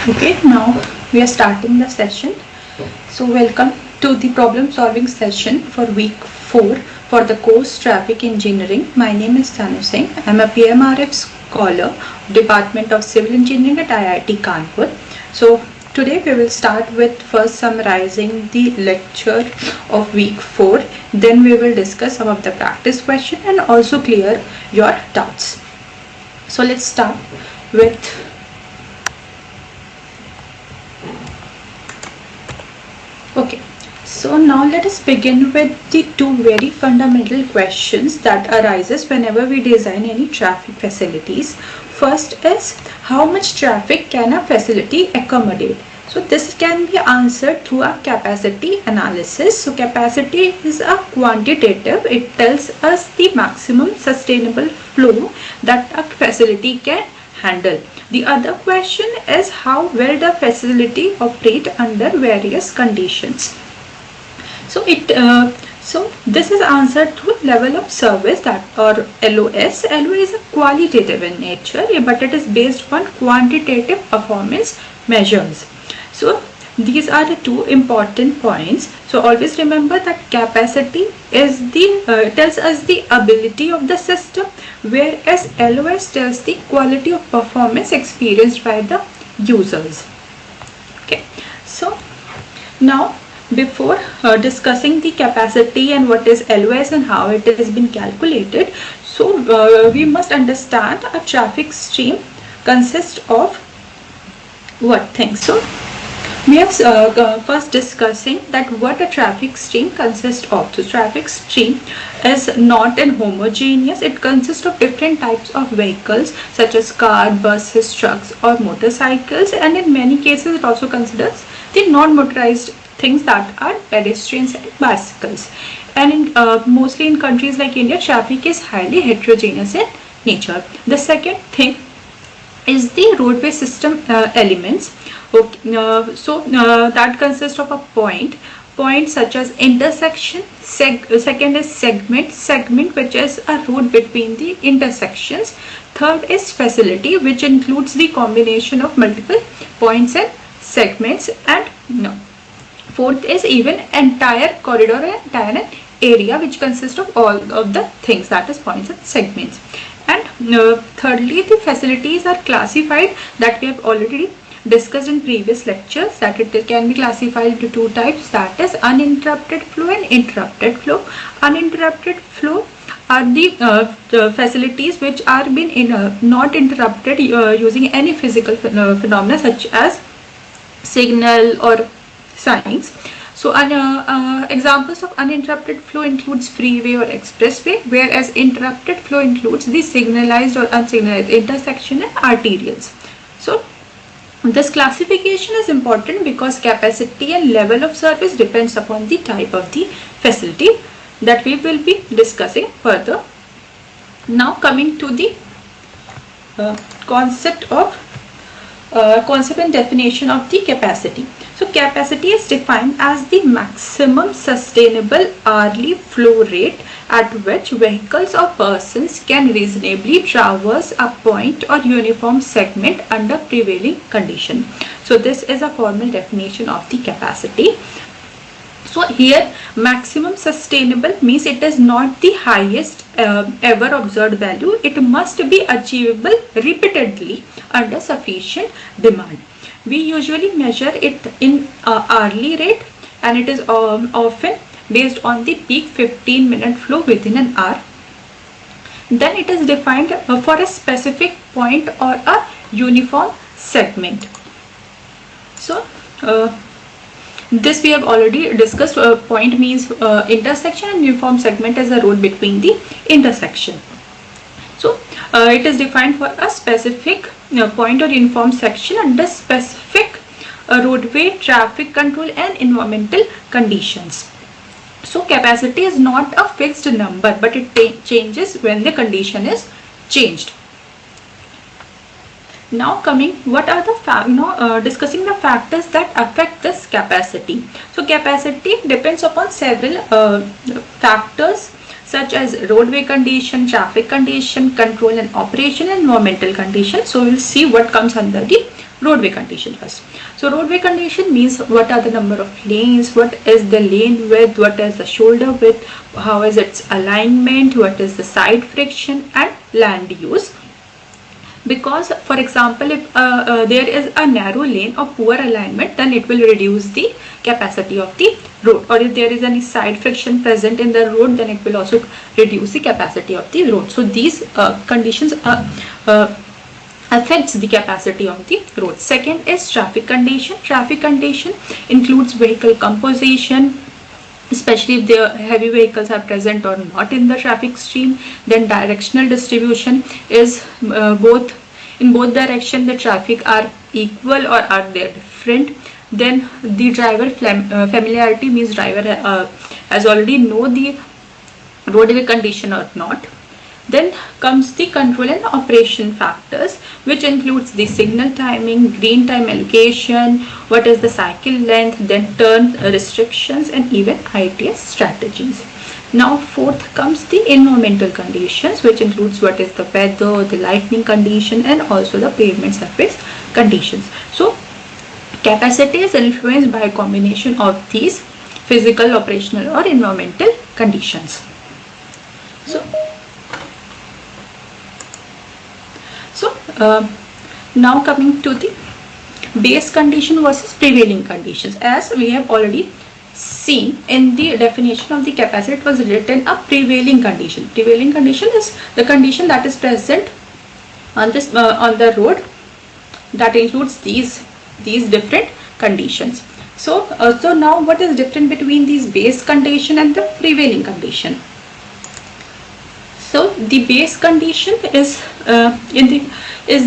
Okay, now we are starting the session. So welcome to the problem solving session for week 4 for the course Traffic Engineering. My name is Tanu Singh. I am a PMRF scholar, Department of Civil Engineering at IIT Kanpur. So today we will start with first summarizing the lecture of week 4. Then we will discuss some of the practice questions and also clear your doubts. So let's start with Okay, so now let us begin with the two very fundamental questions that arises whenever we design any traffic facilities. First is, how much traffic can a facility accommodate? So this can be answered through a capacity analysis. So capacity is a quantitative. It tells us the maximum sustainable flow that a facility can handle. The other question is, how will the facility operate under various conditions? So this is answered through level of service, that or LOS. LO is a qualitative in nature, but it is based on quantitative performance measures. So these are the two important points. So always remember that capacity is the tells us the ability of the system, whereas LOS tells the quality of performance experienced by the users. Okay, so now before discussing the capacity and what is LOS and how it has been calculated, so we must understand a traffic stream consists of what things. So we have first discussing that what a traffic stream consists of. So traffic stream is not an homogeneous. It consists of different types of vehicles such as car, buses, trucks or motorcycles, and in many cases it also considers the non-motorized things that are pedestrians and bicycles. And in, mostly in countries like India, traffic is highly heterogeneous in nature. The second thing is the roadway system elements. Okay, that consists of a point such as intersection. Second is segment which is a road between the intersections. Third is facility, which includes the combination of multiple points and segments. And fourth is even entire corridor and entire area, which consists of all of the things, that is points and segments. And thirdly, the facilities are classified, that we have already discussed in previous lectures, that it can be classified into two types, that is uninterrupted flow and interrupted flow. Uninterrupted flow are the facilities which are not interrupted using any physical phenomena such as signal or signs. So examples of uninterrupted flow includes freeway or expressway, whereas interrupted flow includes the signalized or unsignalized intersection and arterials. So this classification is important because capacity and level of service depends upon the type of the facility that we will be discussing further. Now coming to the concept and definition of the capacity. So capacity is defined as the maximum sustainable hourly flow rate at which vehicles or persons can reasonably traverse a point or uniform segment under prevailing condition. So this is a formal definition of the capacity. So here maximum sustainable means it is not the highest ever observed value. It must be achievable repeatedly under sufficient demand. We usually measure it in hourly rate, and it is often based on the peak 15-minute flow within an hour. Then it is defined for a specific point or a uniform segment. So this we have already discussed. Point means intersection, and uniform segment is a road between the intersection. So it is defined for a specific point or uniform section under specific roadway traffic control and environmental conditions. So capacity is not a fixed number, but it changes when the condition is changed. Now what are the discussing the factors that affect this capacity. So capacity depends upon several factors such as roadway condition, traffic condition, control and operation, and environmental condition. So we'll see what comes under the roadway condition first. So roadway condition means what are the number of lanes, what is the lane width, what is the shoulder width, how is its alignment, what is the side friction and land use. Because for example, if there is a narrow lane or poor alignment, then it will reduce the capacity of the road, or if there is any side friction present in the road, then it will also reduce the capacity of the road. So these conditions affects the capacity of the road. Second is traffic condition. Traffic condition includes vehicle composition, especially if the heavy vehicles are present or not in the traffic stream. Then directional distribution is in both direction the traffic are equal or are they different. Then the driver familiarity means driver has already know the roadway condition or not. Then comes the control and operation factors, which includes the signal timing, green time allocation, what is the cycle length, then turn restrictions and even ITS strategies. Now fourth comes the environmental conditions, which includes what is the weather, the lightning condition and also the pavement surface conditions. So capacity is influenced by a combination of these physical, operational or environmental conditions. Now coming to the base condition versus prevailing conditions. As we have already seen in the definition of the capacity, it was written a prevailing condition. Prevailing condition is the condition that is present on this on the road, that includes these different conditions. So now what is different between these base condition and the prevailing condition? So the base condition is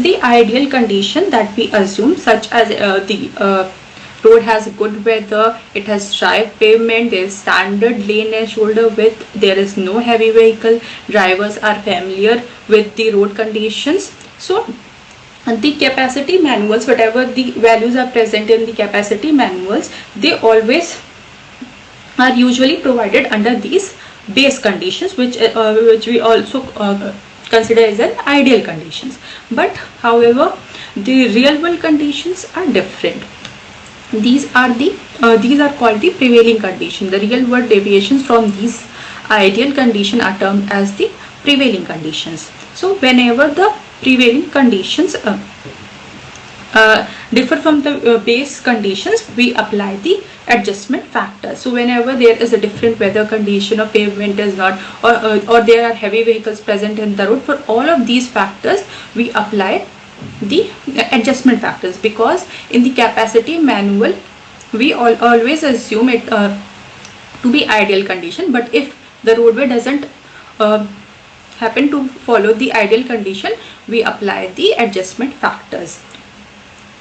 the ideal condition that we assume, such as the road has good weather, it has dry pavement, there is standard lane and shoulder width, there is no heavy vehicle, drivers are familiar with the road conditions. So the capacity manuals, whatever the values are present in the capacity manuals, they always are usually provided under these base conditions, which we also consider as an ideal conditions. But however, the real world conditions are different. These are called the prevailing condition. The real world deviations from these ideal condition are termed as the prevailing conditions. So whenever the prevailing conditions differ from the base conditions, we apply the adjustment factor. So whenever there is a different weather condition or pavement is not, or there are heavy vehicles present in the road, for all of these factors we apply the adjustment factors, because in the capacity manual we always assume it to be ideal condition, but if the roadway doesn't happen to follow the ideal condition, we apply the adjustment factors.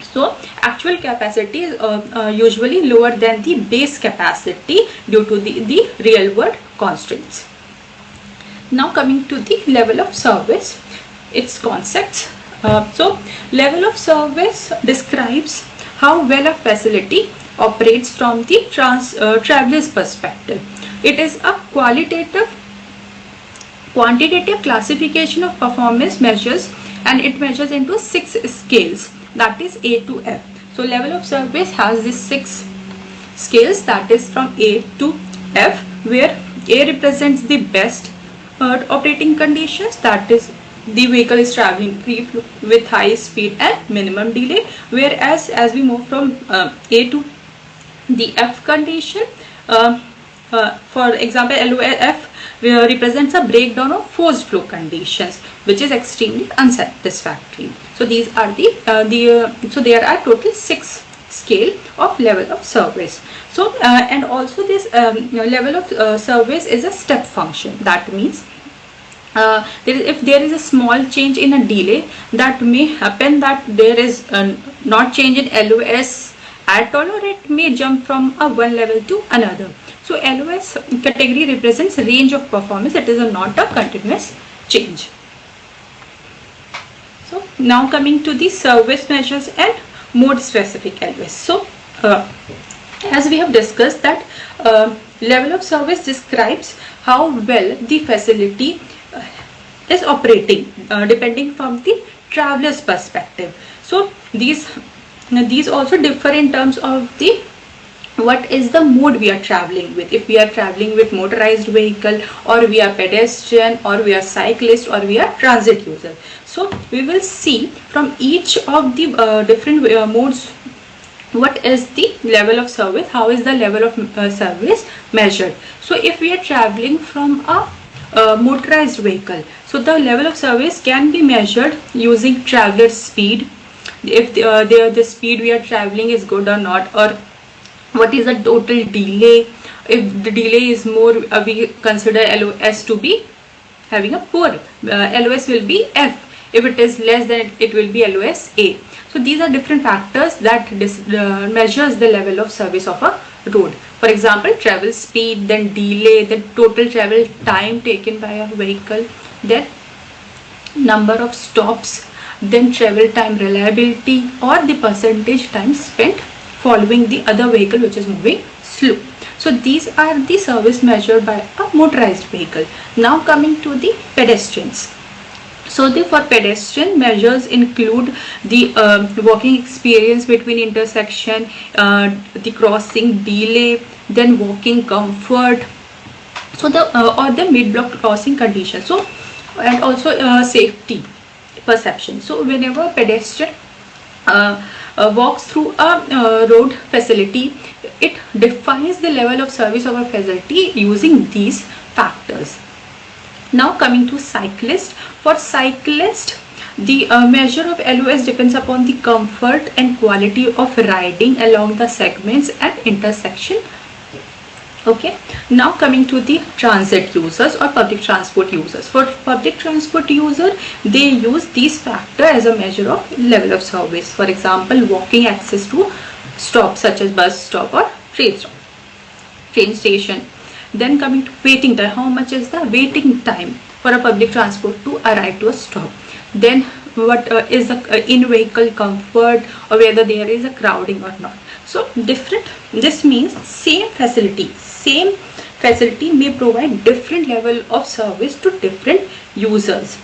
So actual capacity is usually lower than the base capacity due to the real world constraints. Now coming to the level of service, its concepts. So level of service describes how well a facility operates from the traveler's perspective. It is a quantitative classification of performance measures, and it measures into 6 scales, that is A to F. So level of service has these 6 scales, that is from A to F, where A represents the best operating conditions, that is the vehicle is traveling free with high speed and minimum delay, whereas as we move from A to the F condition, for example LOF represents a breakdown of forced flow conditions, which is extremely unsatisfactory. So these are so there are total 6 scale of level of service. So and also this level of service is a step function. That means if there is a small change in a delay, that may happen that there is not change in LOS at all, or it may jump from one level to another. So LOS category represents range of performance. It is not a continuous change. So now coming to the service measures and mode specific LOS. So as we have discussed that level of service describes how well the facility is operating depending from the traveler's perspective. So these these also differ in terms of the what is the mode we are traveling with. If we are traveling with motorized vehicle, or we are pedestrian, or we are cyclist, or we are transit user. So we will see from each of the different modes what is the level of service, how is the level of service measured. So if we are traveling from a motorized vehicle, so the level of service can be measured using traveler speed, if the speed we are traveling is good or not, or what is the total delay. If the delay is more, we consider LOS to be having a poor, LOS will be F. If it is less, then it will be LOS A. So these are different factors that measures the level of service of a road. For example, travel speed, then delay, then total travel time taken by a vehicle, then number of stops, then travel time reliability, or the percentage time spent following the other vehicle which is moving slow. So these are the service measured by a motorized vehicle. Now coming to the pedestrians. So for pedestrian, measures include the walking experience between intersection, the crossing delay, then walking comfort, so or the mid-block crossing condition. So and also safety perception. So whenever a pedestrian walks through a road facility, it defines the level of service of a facility using these factors. Now coming to cyclist. For cyclist, the measure of LOS depends upon the comfort and quality of riding along the segments and intersection. Okay, now coming to the transit users or public transport users. For public transport user, they use these factors as a measure of level of service. For example, walking access to stops such as bus stop or train station. Then coming to waiting time, how much is the waiting time for a public transport to arrive to a stop. Then what is the in-vehicle comfort, or whether there is a crowding or not. So this means same facility may provide different level of service to different users,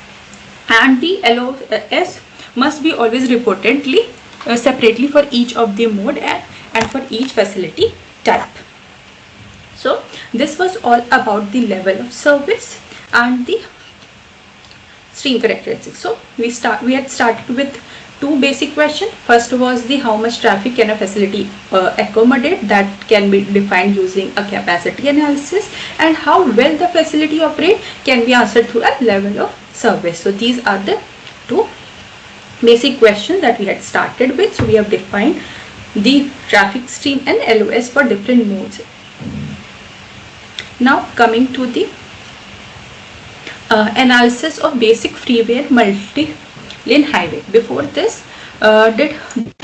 and the LOS must be always reportedly separately for each of the mode and for each facility type. So this was all about the level of service and the stream characteristics. So we had started with two basic questions. First was the how much traffic can a facility accommodate, that can be defined using a capacity analysis, and how well the facility operates can be answered through a level of service. So these are the two basic questions that we had started with. So we have defined the traffic stream and LOS for different modes. Now coming to the analysis of basic freeway and multi-lane highway. Before this, did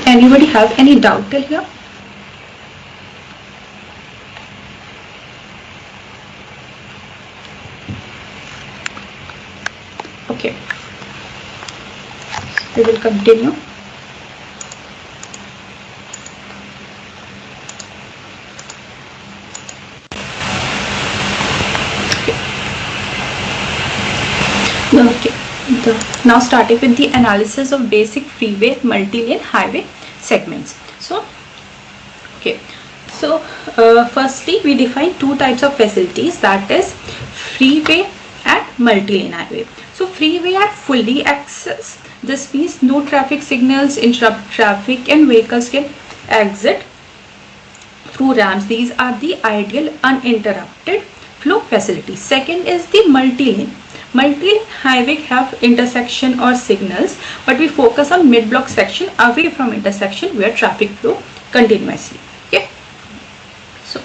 anybody have any doubt till here? Okay, we will continue. Okay, now starting with the analysis of basic freeway multi-lane highway segments. So firstly we define two types of facilities, that is freeway and multi-lane highway. So freeway are fully accessed. This means no traffic signals interrupt traffic and vehicles can exit through ramps. These are the ideal uninterrupted flow facilities. Second is the multi-lane. Multi-lane highway have intersection or signals, but we focus on mid-block section away from intersection where traffic flow continuously. Okay. So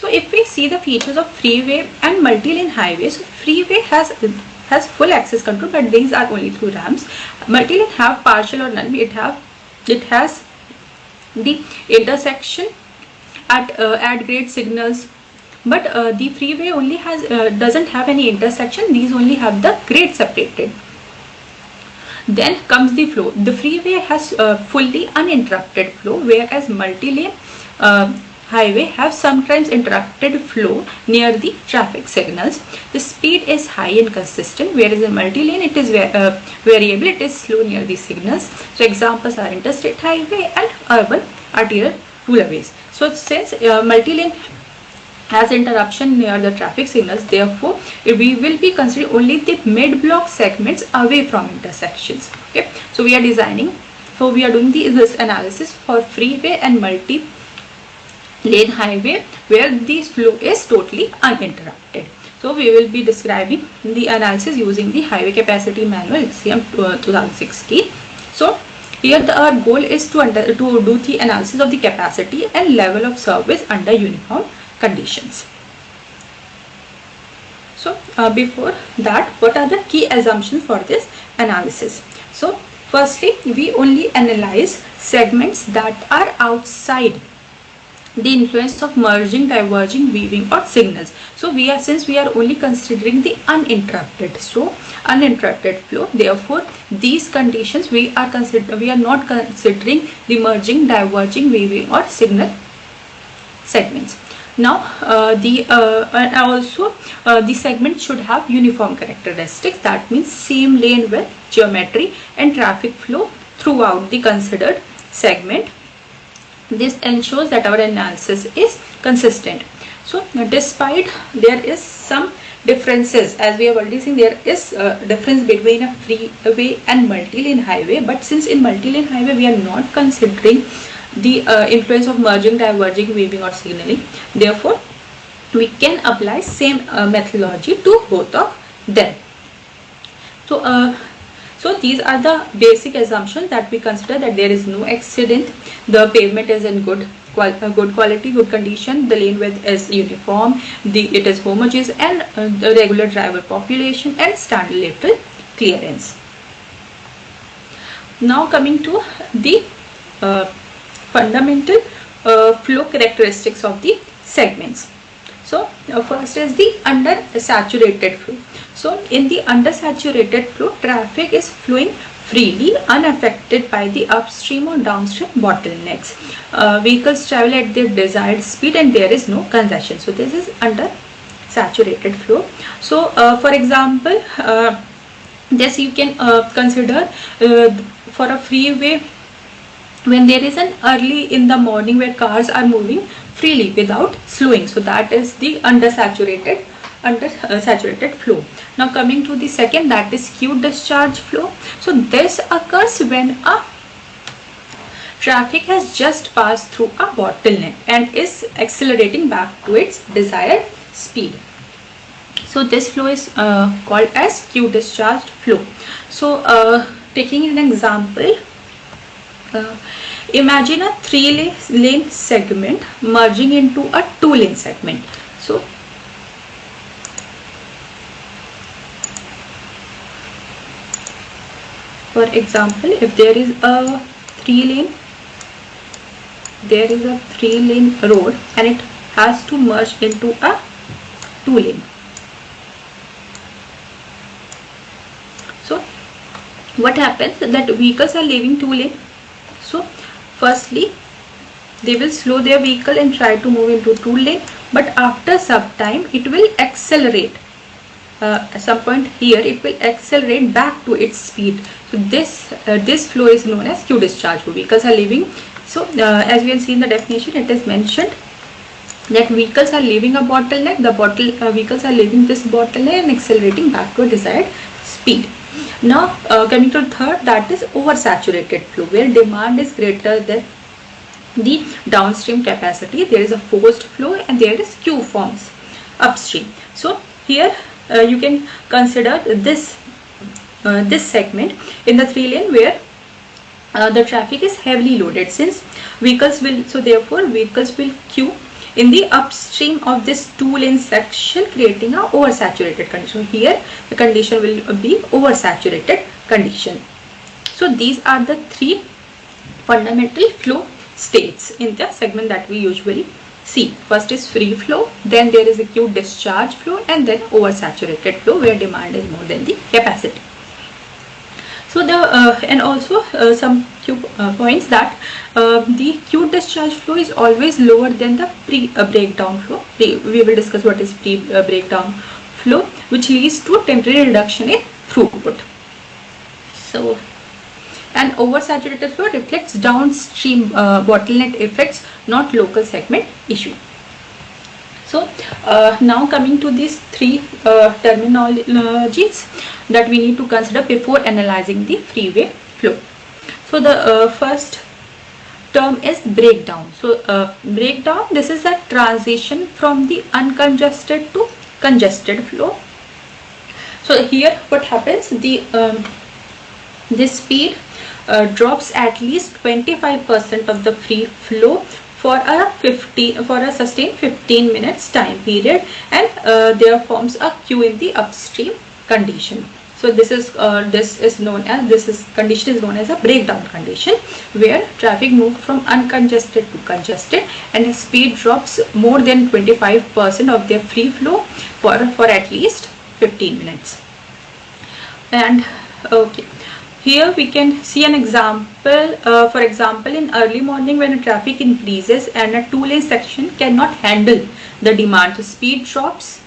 if we see the features of freeway and multi-lane highways, freeway has full access control, but these are only through ramps. Multi-lane have partial or none. It has the intersection at grade signals, but the freeway only doesn't have any intersection. These only have the grade separated. Then comes the flow. The freeway has fully uninterrupted flow, whereas multi-lane highway have sometimes interrupted flow near the traffic signals. The speed is high and consistent, whereas in multi-lane it is variable, it is slow near the signals. So examples are interstate highway and urban arterial tollways. So since multi-lane has interruption near the traffic signals, therefore we will be considering only the mid-block segments away from intersections. Okay, so we are designing, so we are doing this analysis for freeway and multi-lane highway where the flow is totally uninterrupted. So we will be describing the analysis using the highway capacity manual CM 2016. So here our goal is to do the analysis of the capacity and level of service under uniform conditions. So before that, what are the key assumptions for this analysis? So firstly, we only analyze segments that are outside the influence of merging, diverging, weaving or signals. So since we are only considering the uninterrupted flow, therefore these conditions we are not considering the merging, diverging, weaving or signal segments. Now the segment should have uniform characteristics, that means same lane width, geometry and traffic flow throughout the considered segment. This ensures that our analysis is consistent. So despite there is some differences, as we have already seen, there is a difference between a freeway and multi-lane highway, but since in multi-lane highway we are not considering the influence of merging, diverging, weaving or signaling, therefore we can apply same methodology to both of them. So these are the basic assumptions that we consider: that there is no accident, the pavement is in good quality, good condition, the lane width is uniform, it is homogeneous, and the regular driver population and standard lateral clearance. Now coming to the fundamental flow characteristics of the segments. So first is the undersaturated flow. So in the undersaturated flow, traffic is flowing freely, unaffected by the upstream or downstream bottlenecks. Vehicles travel at their desired speed and there is no congestion. So this is undersaturated flow. So for example, this you can consider for a freeway when there is an early in the morning where cars are moving freely without slowing. So that is the undersaturated flow. Now coming to the second, that is queue discharge flow. So this occurs when a traffic has just passed through a bottleneck and is accelerating back to its desired speed. So this flow is called as queue discharged flow. So taking an example, imagine a 3-lane segment merging into a 2-lane segment. So for example, if there is a 3-lane road and it has to merge into a 2-lane. So what happens that vehicles are leaving 2-lane. So firstly they will slow their vehicle and try to move into 2-lane, but after some time it will accelerate. At some point here it will accelerate back to its speed. So this flow is known as queue discharge flow. Vehicles are leaving. So as we can see in the definition, it is mentioned that vehicles are leaving a bottleneck. Vehicles are leaving this bottleneck and accelerating back to a desired speed. Now coming to the third, that is oversaturated flow, where demand is greater than the downstream capacity. There is a forced flow and there is queue forms upstream. So here you can consider this segment in the 3-lane where the traffic is heavily loaded, since vehicles will queue in the upstream of this 2-lane section, creating a oversaturated condition. Here the condition will be oversaturated condition. So these are the 3 fundamental flow states in the segment that we usually see. First is free flow, then there is a queue discharge flow, and then oversaturated flow where demand is more than the capacity. So and also some few points that the Q discharge flow is always lower than the pre-breakdown flow. We will discuss what is pre-breakdown flow, which leads to temporary reduction in throughput. So, an oversaturated flow reflects downstream bottleneck effects, not local segment issue. So now coming to these three terminologies that we need to consider before analyzing the freeway flow. So the first term is breakdown. So breakdown, this is a transition from the uncongested to congested flow. So here what happens, this speed drops at least 25% of the free flow for a sustained 15 minutes time period, and there forms a queue in the upstream condition. So this condition is known as a breakdown condition, where traffic moves from uncongested to congested and the speed drops more than 25% of their free flow for at least 15 minutes. And okay, here we can see an example. For example, in early morning when traffic increases and a two-lane section cannot handle the demand, so speed drops,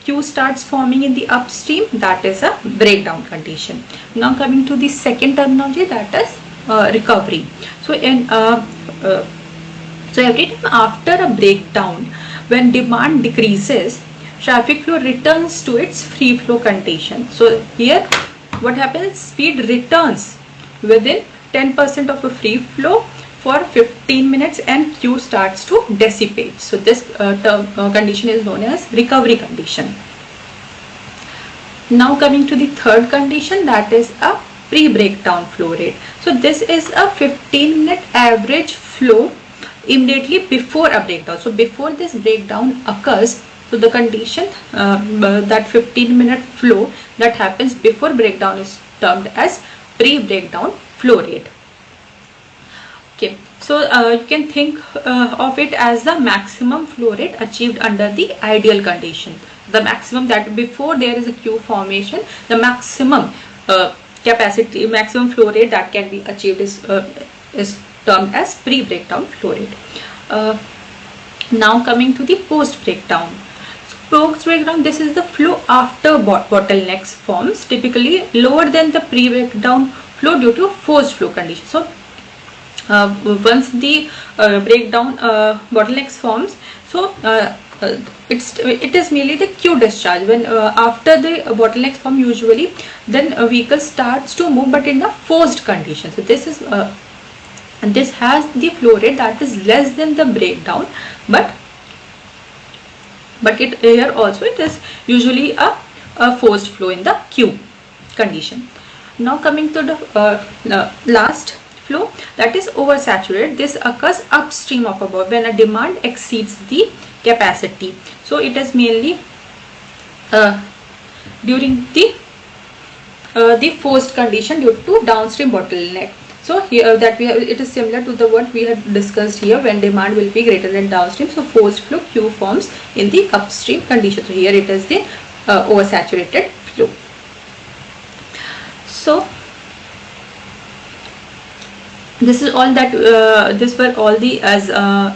queue starts forming in the upstream. That is a breakdown condition. Now coming to the second terminology, that is recovery. So so every time after a breakdown, when demand decreases, traffic flow returns to its free flow condition. So here what happens, speed returns within 10% of a free flow for 15 minutes and queue starts to dissipate. So this condition is known as recovery condition. Now coming to the third condition, that is a pre-breakdown flow rate. So this is a 15-minute average flow immediately before a breakdown. So before this breakdown occurs, so the condition, that 15-minute flow that happens before breakdown is termed as pre-breakdown flow rate. Okay, so you can think of it as the maximum flow rate achieved under the ideal condition. The maximum, that before there is a queue formation, the maximum capacity, maximum flow rate that can be achieved is termed as pre-breakdown flow rate. Now coming to the post-breakdown. Post-breakdown, this is the flow after bottlenecks forms, typically lower than the pre-breakdown flow due to forced flow condition. So once the breakdown bottlenecks forms, so it is merely the queue discharge. When after the bottlenecks form, usually then a vehicle starts to move, but in a forced condition. So this is this has the flow rate that is less than the breakdown, but here also it is usually a forced flow in the queue condition. Now coming to the last flow, that is oversaturated. This occurs upstream of above when a demand exceeds the capacity. So it is mainly during the forced condition due to downstream bottleneck. So here it is similar to the what we have discussed here, when demand will be greater than downstream. So forced flow queue forms in the upstream condition. So here it is the oversaturated flow. So this is all that these were all the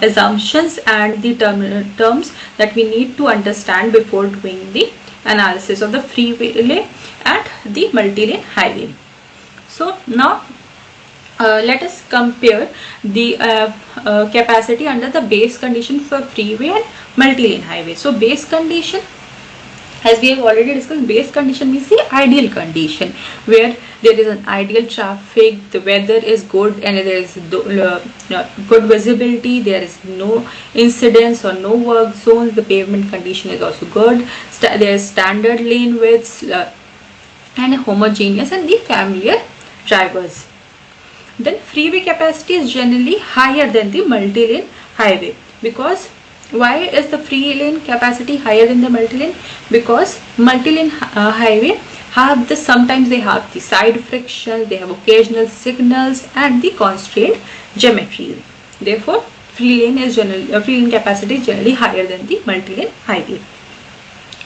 assumptions and the terms that we need to understand before doing the analysis of the freeway and the multi-lane highway. So now let us compare the capacity under the base condition for freeway and multi-lane highway. So base condition, as we have already discussed, base condition means the ideal condition, where there is an ideal traffic, the weather is good, and there is good visibility, there is no incidents or no work zones, the pavement condition is also good, there is standard lane widths and homogeneous and the familiar drivers. Then freeway capacity is generally higher than the multi-lane highway. Because why is the free lane capacity higher than the multi-lane? Because multi-lane highway have sometimes they have the side friction, they have occasional signals and the constrained geometry. Therefore, free lane capacity is generally higher than the multi-lane highway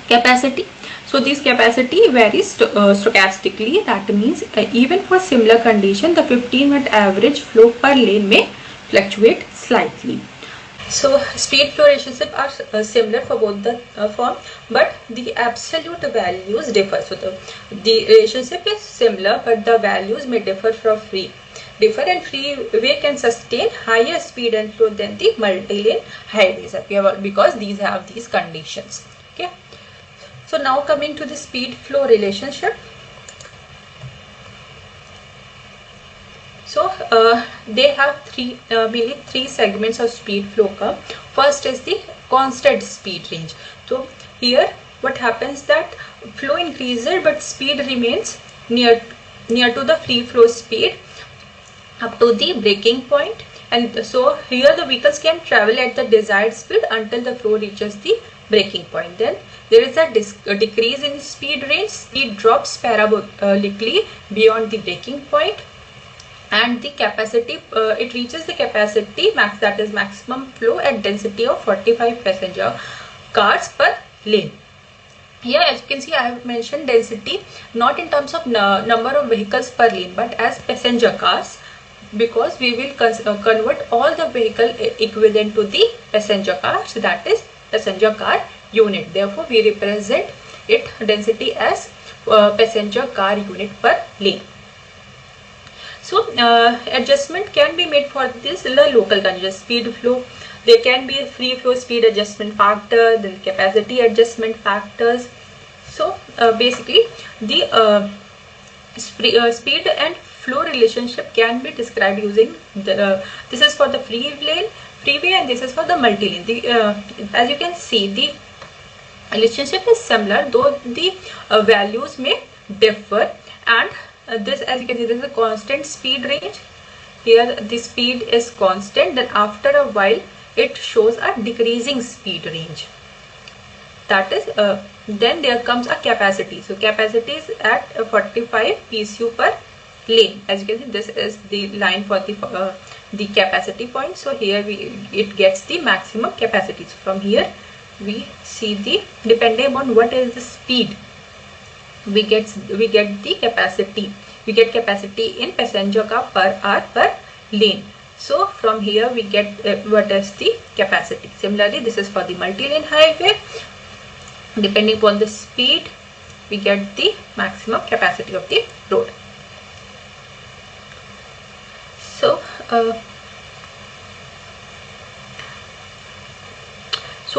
capacity. So this capacity varies stochastically. That means even for similar condition, the 15-minute average flow per lane may fluctuate slightly. So speed flow relationships are similar for both the form, but the absolute values differ. So the relationship is similar, but the values may differ from free. Different freeway can sustain higher speed and flow than the multi-lane highways because these have these conditions. Okay. So now coming to the speed flow relationship. So they have mainly three segments of speed flow curve. First is the constant speed range. So here what happens that flow increases but speed remains near to the free flow speed up to the breaking point, and so here the vehicles can travel at the desired speed until the flow reaches the breaking point. Then there is a decrease in speed range. Speed drops parabolically beyond the breaking point, and the capacity it reaches the capacity max, that is maximum flow at density of 45 passenger cars per lane. Here as you can see I have mentioned density not in terms of number of vehicles per lane but as passenger cars, because we will convert all the vehicle equivalent to the passenger car, so that is passenger car unit. Therefore we represent it density as passenger car unit per lane. So adjustment can be made for this local condition. Speed flow, there can be a free flow speed adjustment factor, then capacity adjustment factors. So basically the speed and flow relationship can be described using the this is for the freeway and this is for the multi-lane. As you can see the relationship is similar, though the values may differ, and this as you can see this is a constant speed range. Here the speed is constant, then after a while it shows a decreasing speed range. That is then there comes a capacity. So capacity is at 45 PSU per lane. As you can see this is the line for the capacity point. So here it gets the maximum capacity. So from here we see the depending upon what is the speed we get the capacity. We get capacity in passenger car per hour per lane. So from here we get what is the capacity. Similarly this is for the multi-lane highway. Depending upon the speed we get the maximum capacity of the road. So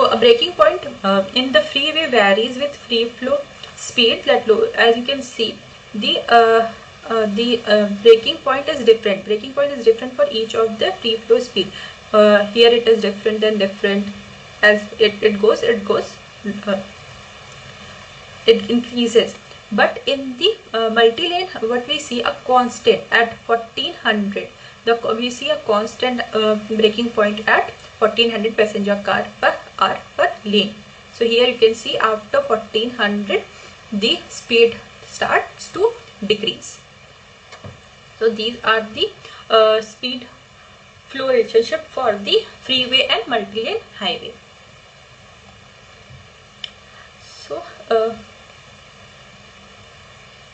a breaking point in the freeway varies with free flow speed. As you can see the breaking point is different. Breaking point is different for each of the free flow speed. Here it is different and different. As it goes it increases, but in the multi-lane what we see a constant at 1400. We see a constant breaking point at 1400 passenger car per hour per lane. So here you can see after 1400 the speed starts to decrease. So these are the speed flow relationship for the freeway and multi-lane highway. So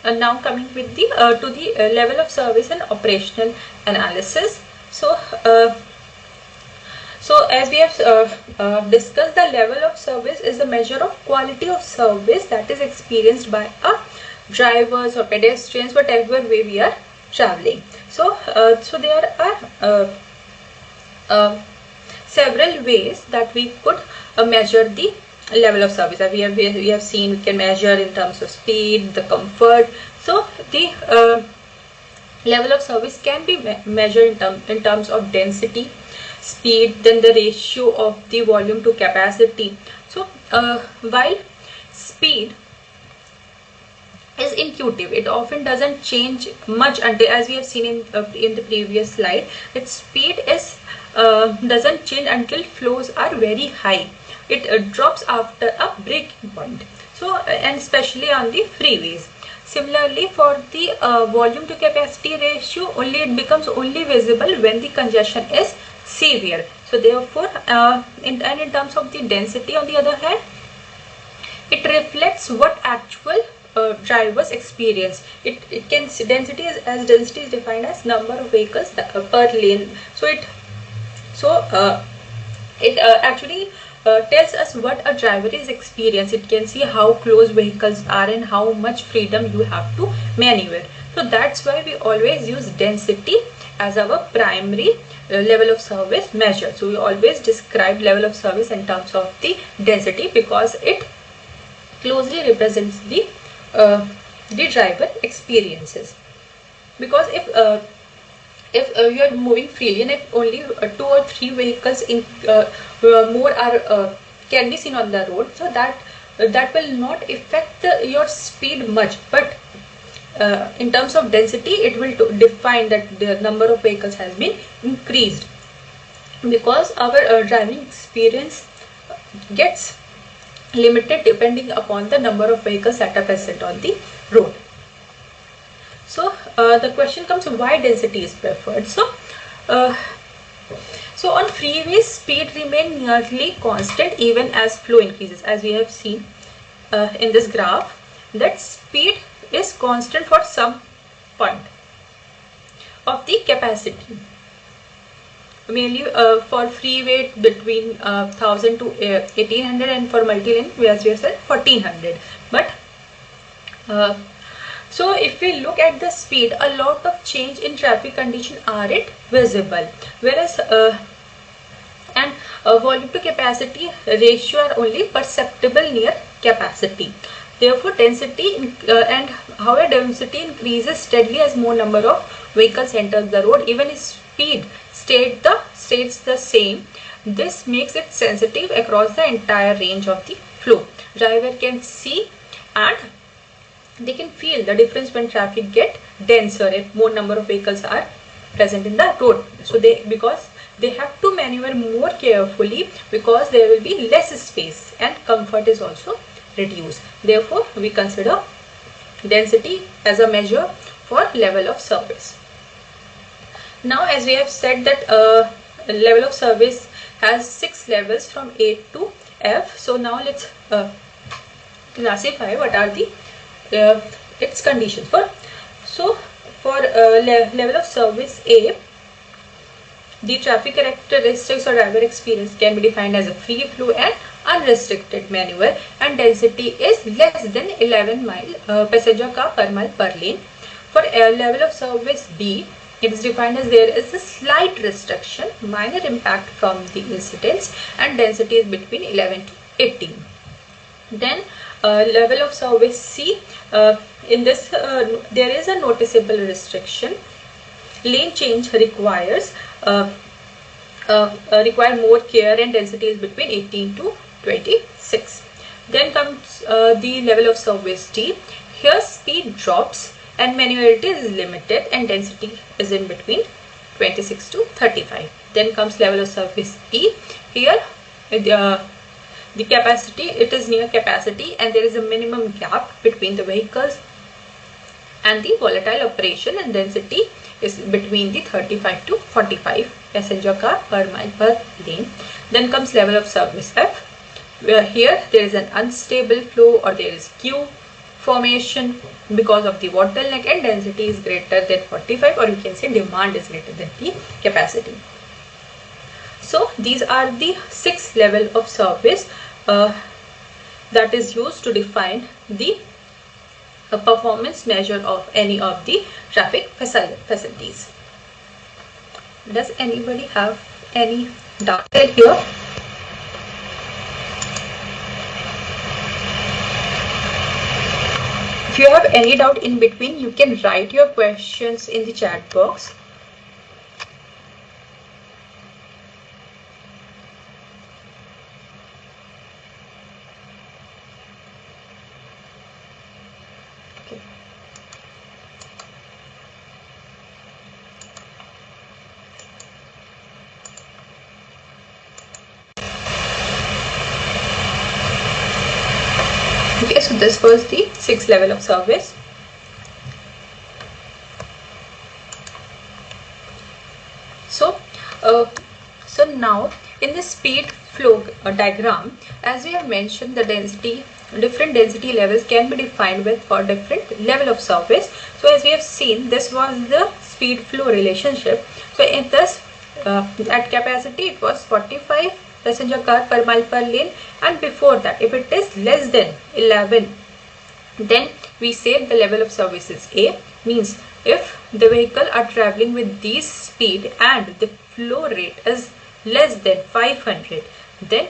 and now coming with the to the level of service and operational analysis. So as we have discussed, the level of service is the measure of quality of service that is experienced by drivers or pedestrians, whatever way we are traveling. So there are several ways that we could measure the level of service. We have seen we can measure in terms of speed, the comfort. So the level of service can be measured in terms of density, speed, then the ratio of the volume to capacity. So while speed is intuitive, it often doesn't change much until, as we have seen in the previous slide, its speed is doesn't change until flows are very high. It drops after a breaking point. So and especially on the freeways. Similarly for the volume to capacity ratio, it becomes only visible when the congestion is severe. So therefore in terms of the density on the other hand, It reflects what actual drivers experience. It can density is as density is defined as number of vehicles per lane. So it actually tells us what a driver is experience. It can see how close vehicles are and how much freedom you have to maneuver. So that's why we always use density as our primary level of service measure. So we always describe level of service in terms of the density, because it closely represents the driver experiences. Because if you are moving freely and if only 2 or 3 vehicles in more are can be seen on the road, so that will not affect your speed much, but in terms of density it will define that the number of vehicles has been increased, because our driving experience gets limited depending upon the number of vehicles that are present on the road. So the question comes, why density is preferred? So on freeways, speed remain nearly constant even as flow increases. As we have seen in this graph, that speed is constant for some point of the capacity. Mainly for freeway between 1000 to 1800, and for multi-lane, as we have said, 1400. But so if we look at the speed, a lot of change in traffic condition are it visible, whereas and volume to capacity ratio are only perceptible near capacity. Therefore, density and however density increases steadily as more number of vehicles enter the road, even if speed stays the same. This makes it sensitive across the entire range of the flow. Driver can see and they can feel the difference when traffic get denser if more number of vehicles are present in the road. So because they have to maneuver more carefully, because there will be less space and comfort is also reduced. Therefore, we consider density as a measure for level of service. Now, as we have said that level of service has 6 levels from A to F. So now let's classify what are the its conditions. For level of service A, the traffic characteristics or driver experience can be defined as a free flow and unrestricted maneuver, and density is less than 11 passenger car per mile per lane. For level of service B, it is defined as there is a slight restriction, minor impact from the incidents, and density is between 11 to 18. Then level of service C, in this there is a noticeable restriction. Lane change require more care, and density is between 18 to 26. Then comes the level of service D. Here speed drops and maneuverability is limited, and density is in between 26 to 35. Then comes level of service E. Here the capacity, it is near capacity, and there is a minimum gap between the vehicles and the volatile operation, and density is between the 35 to 45 passenger car per mile per lane. Then comes level of service F, where here there is an unstable flow or there is queue formation because of the bottleneck, and density is greater than 45, or you can say demand is greater than the capacity. So these are the 6 level of service that is used to define the performance measure of any of the traffic facilities. Does anybody have any doubt here? If you have any doubt in between, you can write your questions in the chat box. Okay, so this was the 6th level of service. So now in the speed flow diagram, as we have mentioned, the density different density levels can be defined with for different level of service. So as we have seen, this was the speed flow relationship. So in this at capacity it was 45 passenger car per mile per lane, and before that if it is less than 11, then we say the level of service is A. Means if the vehicle are traveling with this speed and the flow rate is less than 500, then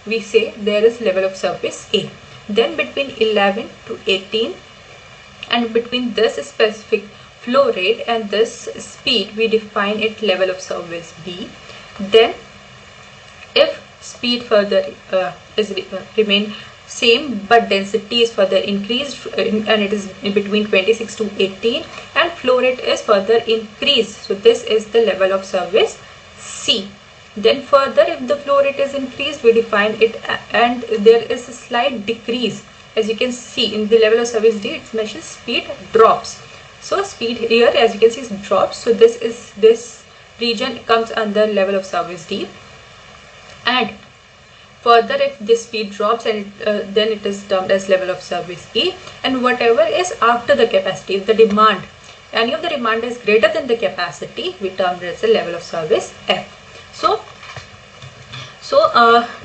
we say there is level of service A. Then between 11 to 18, and between this specific flow rate and this speed, we define it level of service B. Then if speed further remain same but density is further increased and it is in between 26 to 18 and flow rate is further increased, so this is the level of service C. Then further, if the flow rate is increased, we define it and there is a slight decrease. As you can see in the level of service D, it mentions speed drops. So speed here, as you can see, is drops. So this region comes under level of service D. And further, if this speed drops, and then it is termed as level of service E. And whatever is after the capacity, if the demand, any of the demand is greater than the capacity, we term it as a level of service F. So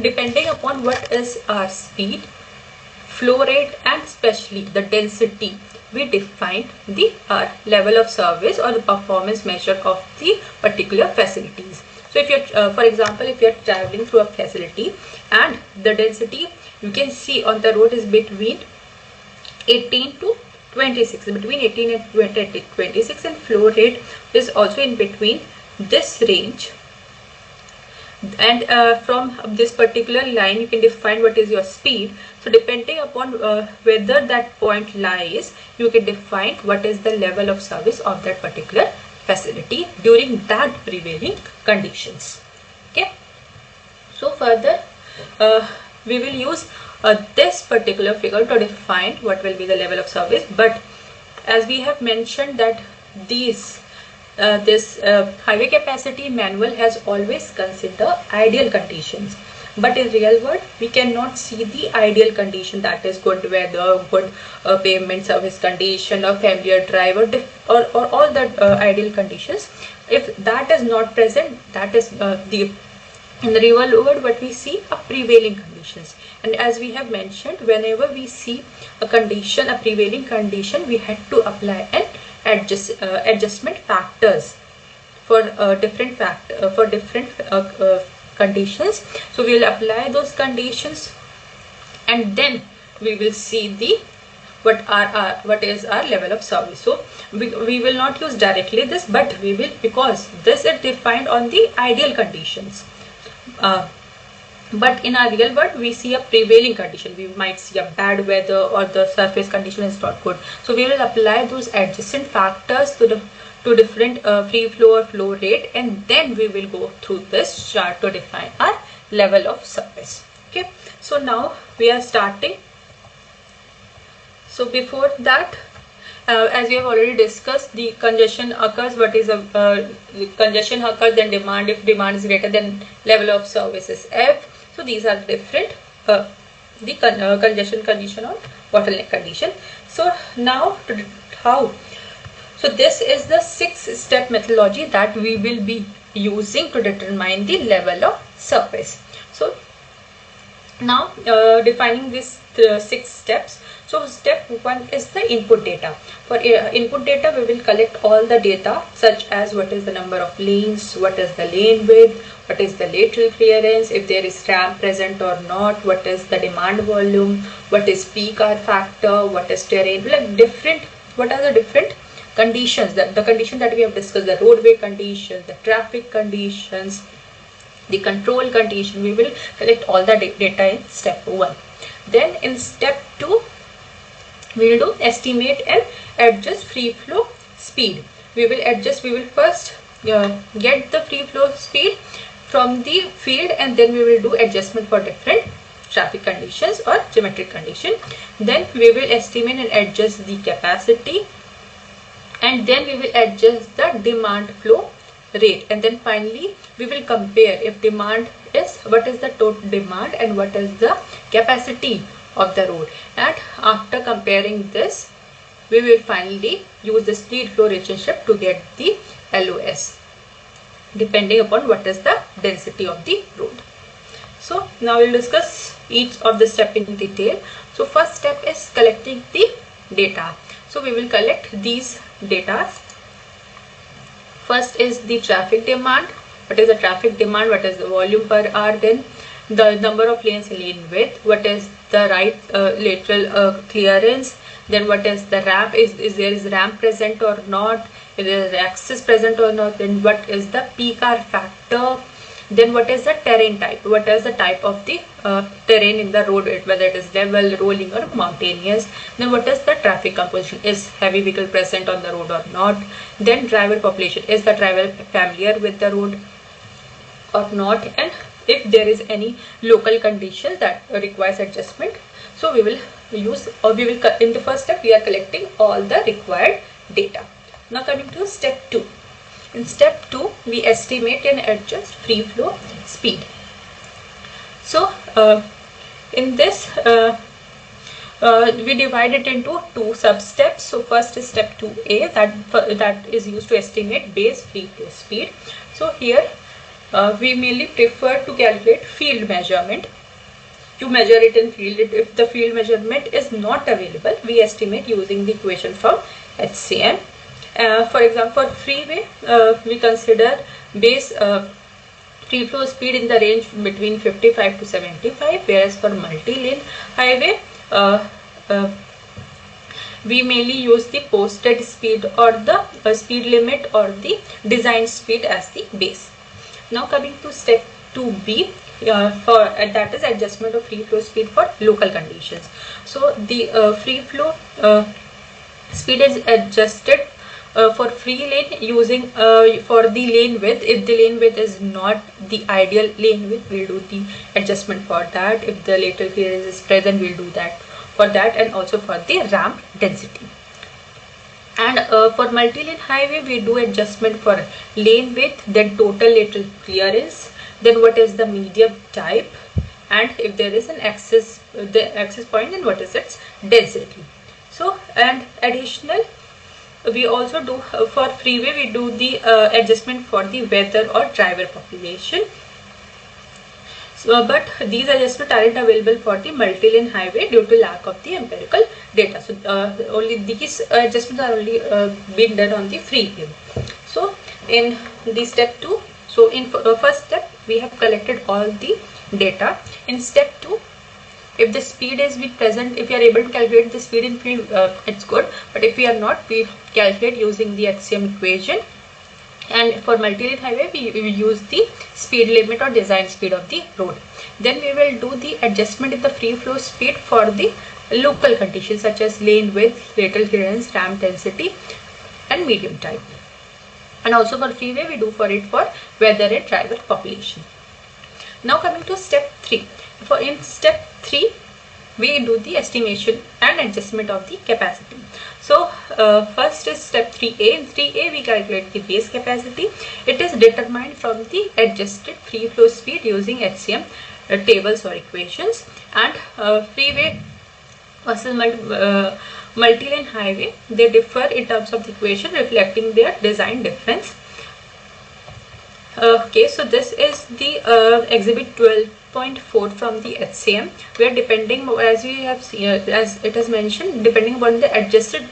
depending upon what is our speed, flow rate, and especially the density, we define the level of service or the performance measure of the particular facilities. So if you're, for example, if you're traveling through a facility and the density you can see on the road is between 18 to 26, between 18 and 26, and flow rate is also in between this range. And from this particular line you can define what is your speed. So depending upon whether that point lies, you can define what is the level of service of that particular facility during that prevailing conditions. Okay, so further we will use this particular figure to define what will be the level of service. But as we have mentioned that this highway capacity manual has always considered ideal conditions, but in real world we cannot see the ideal condition, that is good weather, good pavement surface condition, or familiar drive, or all the ideal conditions. If that is not present, that is in the real world what we see are prevailing conditions. And as we have mentioned, whenever we see a condition, a prevailing condition, we had to apply an adjustment factors for different conditions. So we will apply those conditions, and then we will see the what is our level of service. So we will not use directly this, but we will, because this is defined on the ideal conditions. But in our real world we see a prevailing condition. We might see a bad weather or the surface condition is not good. So we will apply those adjacent factors to different free flow or flow rate, and then we will go through this chart to define our level of service. Okay, so now we are starting. So before that, as we have already discussed, the congestion occurs. What is a congestion occurs then demand, if demand is greater than level of service is F. So these are different the congestion condition or bottleneck condition. So now how? So this is the 6-step methodology that we will be using to determine the level of service. So now defining these 6 steps. So step 1 is the input data. For input data, we will collect all the data such as what is the number of lanes, what is the lane width, what is the lateral clearance, if there is ramp present or not, what is the demand volume, what is peak hour factor, what is terrain, like different, what are the different conditions, the condition that we have discussed, the roadway conditions, the traffic conditions, the control condition. We will collect all the data in step 1. Then in step 2, we will do estimate and adjust free flow speed. We will first get the free flow speed from the field, and then we will do adjustment for different traffic conditions or geometric condition. Then we will estimate and adjust the capacity, and then we will adjust the demand flow rate, and then finally we will compare if demand is, what is the total demand and what is the capacity of the road, and after comparing this we will finally use the speed flow relationship to get the LOS depending upon what is the density of the road. So now we'll discuss each of the step in detail. So first step is collecting the data. So we will collect these data. First is the traffic demand. What is the traffic demand? What is the volume per hour? Then the number of lanes in lane width. What is the right lateral clearance? Then what is the ramp? Is there is ramp present or not? Is there access present or not? Then what is the peak hour factor? Then what is the terrain type? What is the type of the terrain in the road, whether it is level, rolling or mountainous? Then what is the traffic composition? Is heavy vehicle present on the road or not? Then driver population. Is the driver familiar with the road or not? And if there is any local condition that requires adjustment, so we will use, or we will, in the first step we are collecting all the required data. Now coming to step 2. In step 2 we estimate and adjust free flow speed. So in this we divide it into 2 sub steps. So first is step 2a, that is used to estimate base free flow speed. So here we mainly prefer to calculate field measurement. To measure it in field, if the field measurement is not available, we estimate using the equation from HCM. For example, for freeway, we consider base free flow speed in the range between 55 to 75, whereas for multi-lane highway, we mainly use the posted speed or the speed limit or the design speed as the base. Now coming to step 2b, that is adjustment of free flow speed for local conditions. So the free flow speed is adjusted for free lane using for the lane width. If the lane width is not the ideal lane width, we'll do the adjustment for that. If the lateral clearance is present, we'll do that for that, and also for the ramp density. And for multi-lane highway, we do adjustment for lane width, then total lateral clearance, then what is the medium type, and if there is an access point, then what is its density. So, and additional, we also do for freeway, we do the adjustment for the weather or driver population. So, but these adjustments aren't available for the multi-lane highway due to lack of the empirical data. So only these adjustments are only being done on the freeway. So in the step 2, so in first step we have collected all the data. In step 2, if the speed is present, if we are able to calculate the speed in field, it's good. But if we are not, we calculate using the HCM equation. And for multi-lane highway, we will use the speed limit or design speed of the road. Then we will do the adjustment in the free flow speed for the local conditions such as lane width, lateral clearance, ramp density, and medium type. And also for freeway, we do for it for weather and driver population. Now coming to step 3. In step 3, we do the estimation and adjustment of the capacity. So first is step 3a. In 3a, we calculate the base capacity. It is determined from the adjusted free flow speed using HCM tables or equations. And freeway versus multi-lane highway, they differ in terms of the equation reflecting their design difference. Okay, so this is the exhibit 12.4 from the HCM, where depending, as we have seen, as it is mentioned, depending upon the adjusted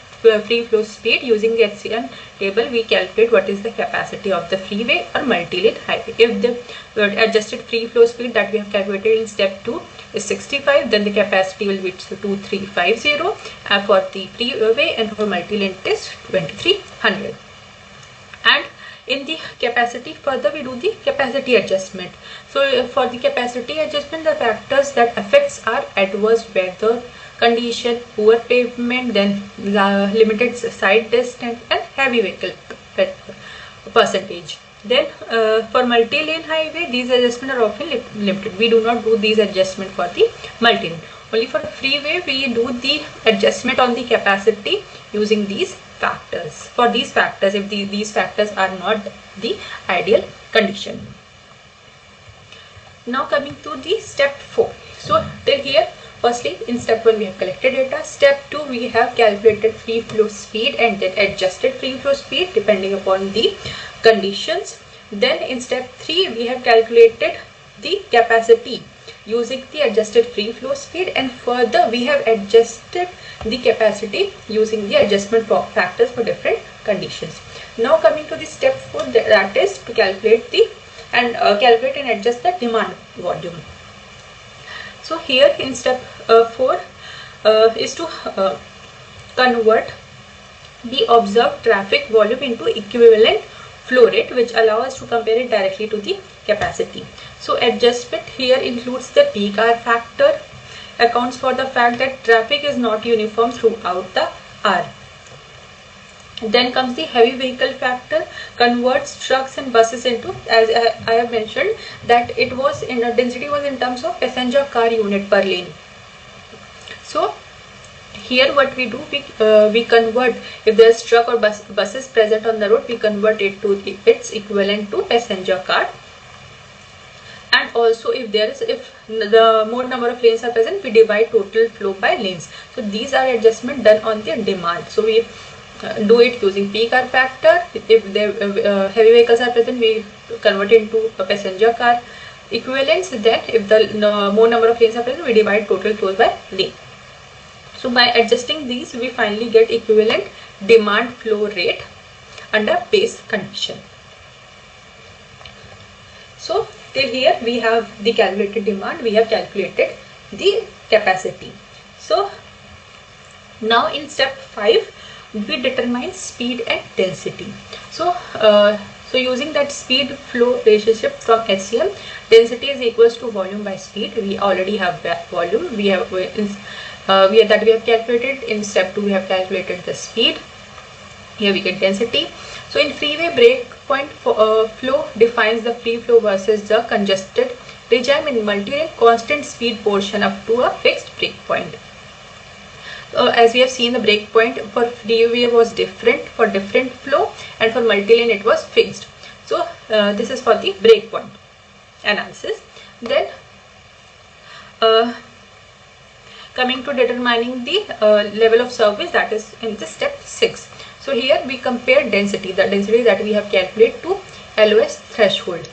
free flow speed using the HCM table, we calculate what is the capacity of the freeway or multi-lane highway. If the adjusted free flow speed that we have calculated in step 2 is 65, then the capacity will be 2350 for the freeway, and for multi-lane it is 2300. And in the capacity, further we do the capacity adjustment. So for the capacity adjustment, the factors that affects are adverse weather condition, poor pavement, then limited side distance, and heavy vehicle percentage. Then for multi-lane highway, these adjustments are often limited. We do not do these adjustments for the multi-lane. Only for freeway, we do the adjustment on the capacity using these factors. For these factors, if these factors are not the ideal condition. Now coming to the step 4. So till here Firstly, in step 1 we have collected data. Step 2 we have calculated free flow speed and then adjusted free flow speed depending upon the conditions. Then in step 3 we have calculated the capacity using the adjusted free flow speed, and further we have adjusted the capacity using the adjustment factors for different conditions. Now coming to the step 4, that is to calculate and adjust the demand volume. So here in step 4 is to convert the observed traffic volume into equivalent flow rate, which allows us to compare it directly to the capacity. So adjustment here includes the peak hour factor, accounts for the fact that traffic is not uniform throughout the hour. Then comes the heavy vehicle factor, converts trucks and buses into, as I have mentioned, that it was in density was in terms of passenger car unit per lane. So here what we do, we convert, if there is truck or buses present on the road, we convert it to its equivalent to passenger car. And also if the more number of lanes are present, we divide total flow by lanes. So these are adjustment done on the demand. So we do it using peak hour factor. If the heavy vehicles are present, we convert it into a passenger car equivalents. Then if the more number of lanes are present, we divide total flows by lane. So by adjusting these, we finally get equivalent demand flow rate under base condition. So till here we have the calculated demand, we have calculated the capacity. So now in step 5 we determine speed and density. So using that speed flow relationship from HCM, density is equals to volume by speed. We already have that volume. We have calculated. In step 2 we have calculated the speed. Here we get density. So in freeway, breakpoint flow defines the free flow versus the congested regime. In multi-lane, constant speed portion up to a fixed breakpoint. As we have seen, the breakpoint for freeway was different for different flow, and for multi-lane it was fixed. So this is for the breakpoint analysis. Then coming to determining the level of service, that is in the step 6. So here we compare density, the density that we have calculated, to LOS threshold.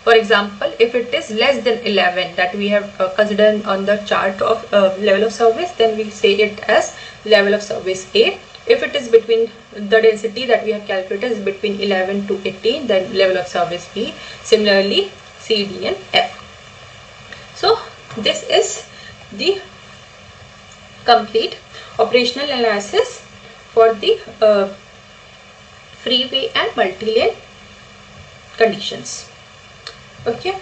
For example, if it is less than 11 that we have considered on the chart of level of service, then we say it as level of service A. If it is between, the density that we have calculated is between 11 to 18, then level of service B. Similarly, C, D and F. So this is the complete operational analysis for the freeway and multi-lane conditions. Okay,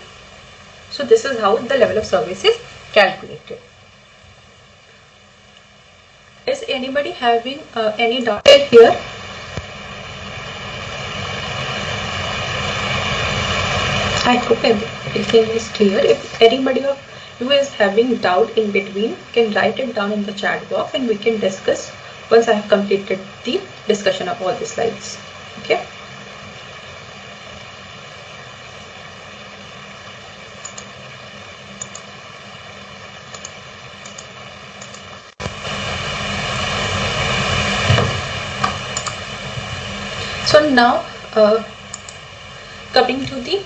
so this is how the level of service is calculated. Is anybody having any doubt here? I hope everything is clear. If anybody who is having doubt in between, can write it down in the chat box and we can discuss once I have completed the discussion of all the slides. Okay. So now coming to the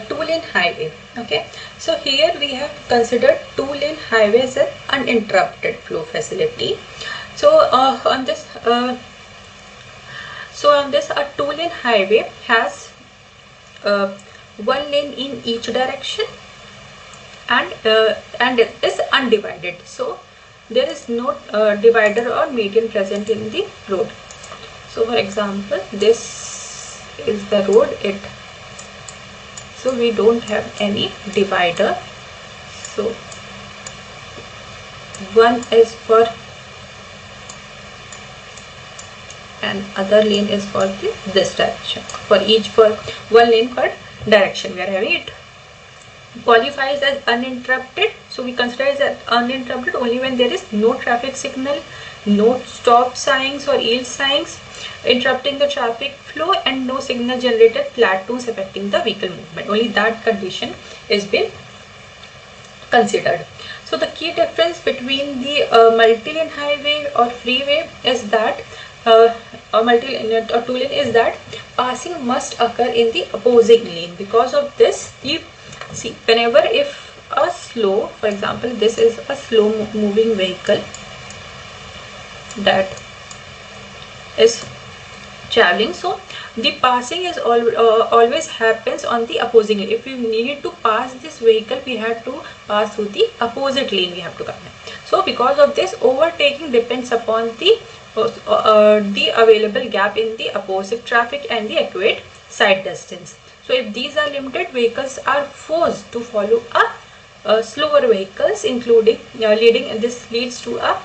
two-lane highway. Okay, so here we have considered two-lane highway as an uninterrupted flow facility. So on this a two-lane highway has one lane in each direction, and it is undivided. So there is no divider or median present in the road. So for example, this is the road. So we don't have any divider. So one is for, and other lane is for this direction. For one lane per direction, we are having it. Qualifies as uninterrupted. So we consider it as uninterrupted only when there is no traffic signal, no stop signs or yield signs interrupting the traffic flow, and no signal generated platoons affecting the vehicle movement. Only that condition is been considered. So the key difference between the multi-lane highway or freeway is that multi-lane or two-lane is that passing must occur in the opposing lane. Because of this, whenever if a slow, for example, this is a slow moving vehicle that is traveling, so the passing is always happens on the opposing lane. If we need to pass this vehicle, we have to pass through the opposite lane, we have to come in. So because of this, overtaking depends upon the available gap in the opposite traffic and the accurate sight distance. So if these are limited, vehicles are forced to follow a slower vehicles, including this leads to a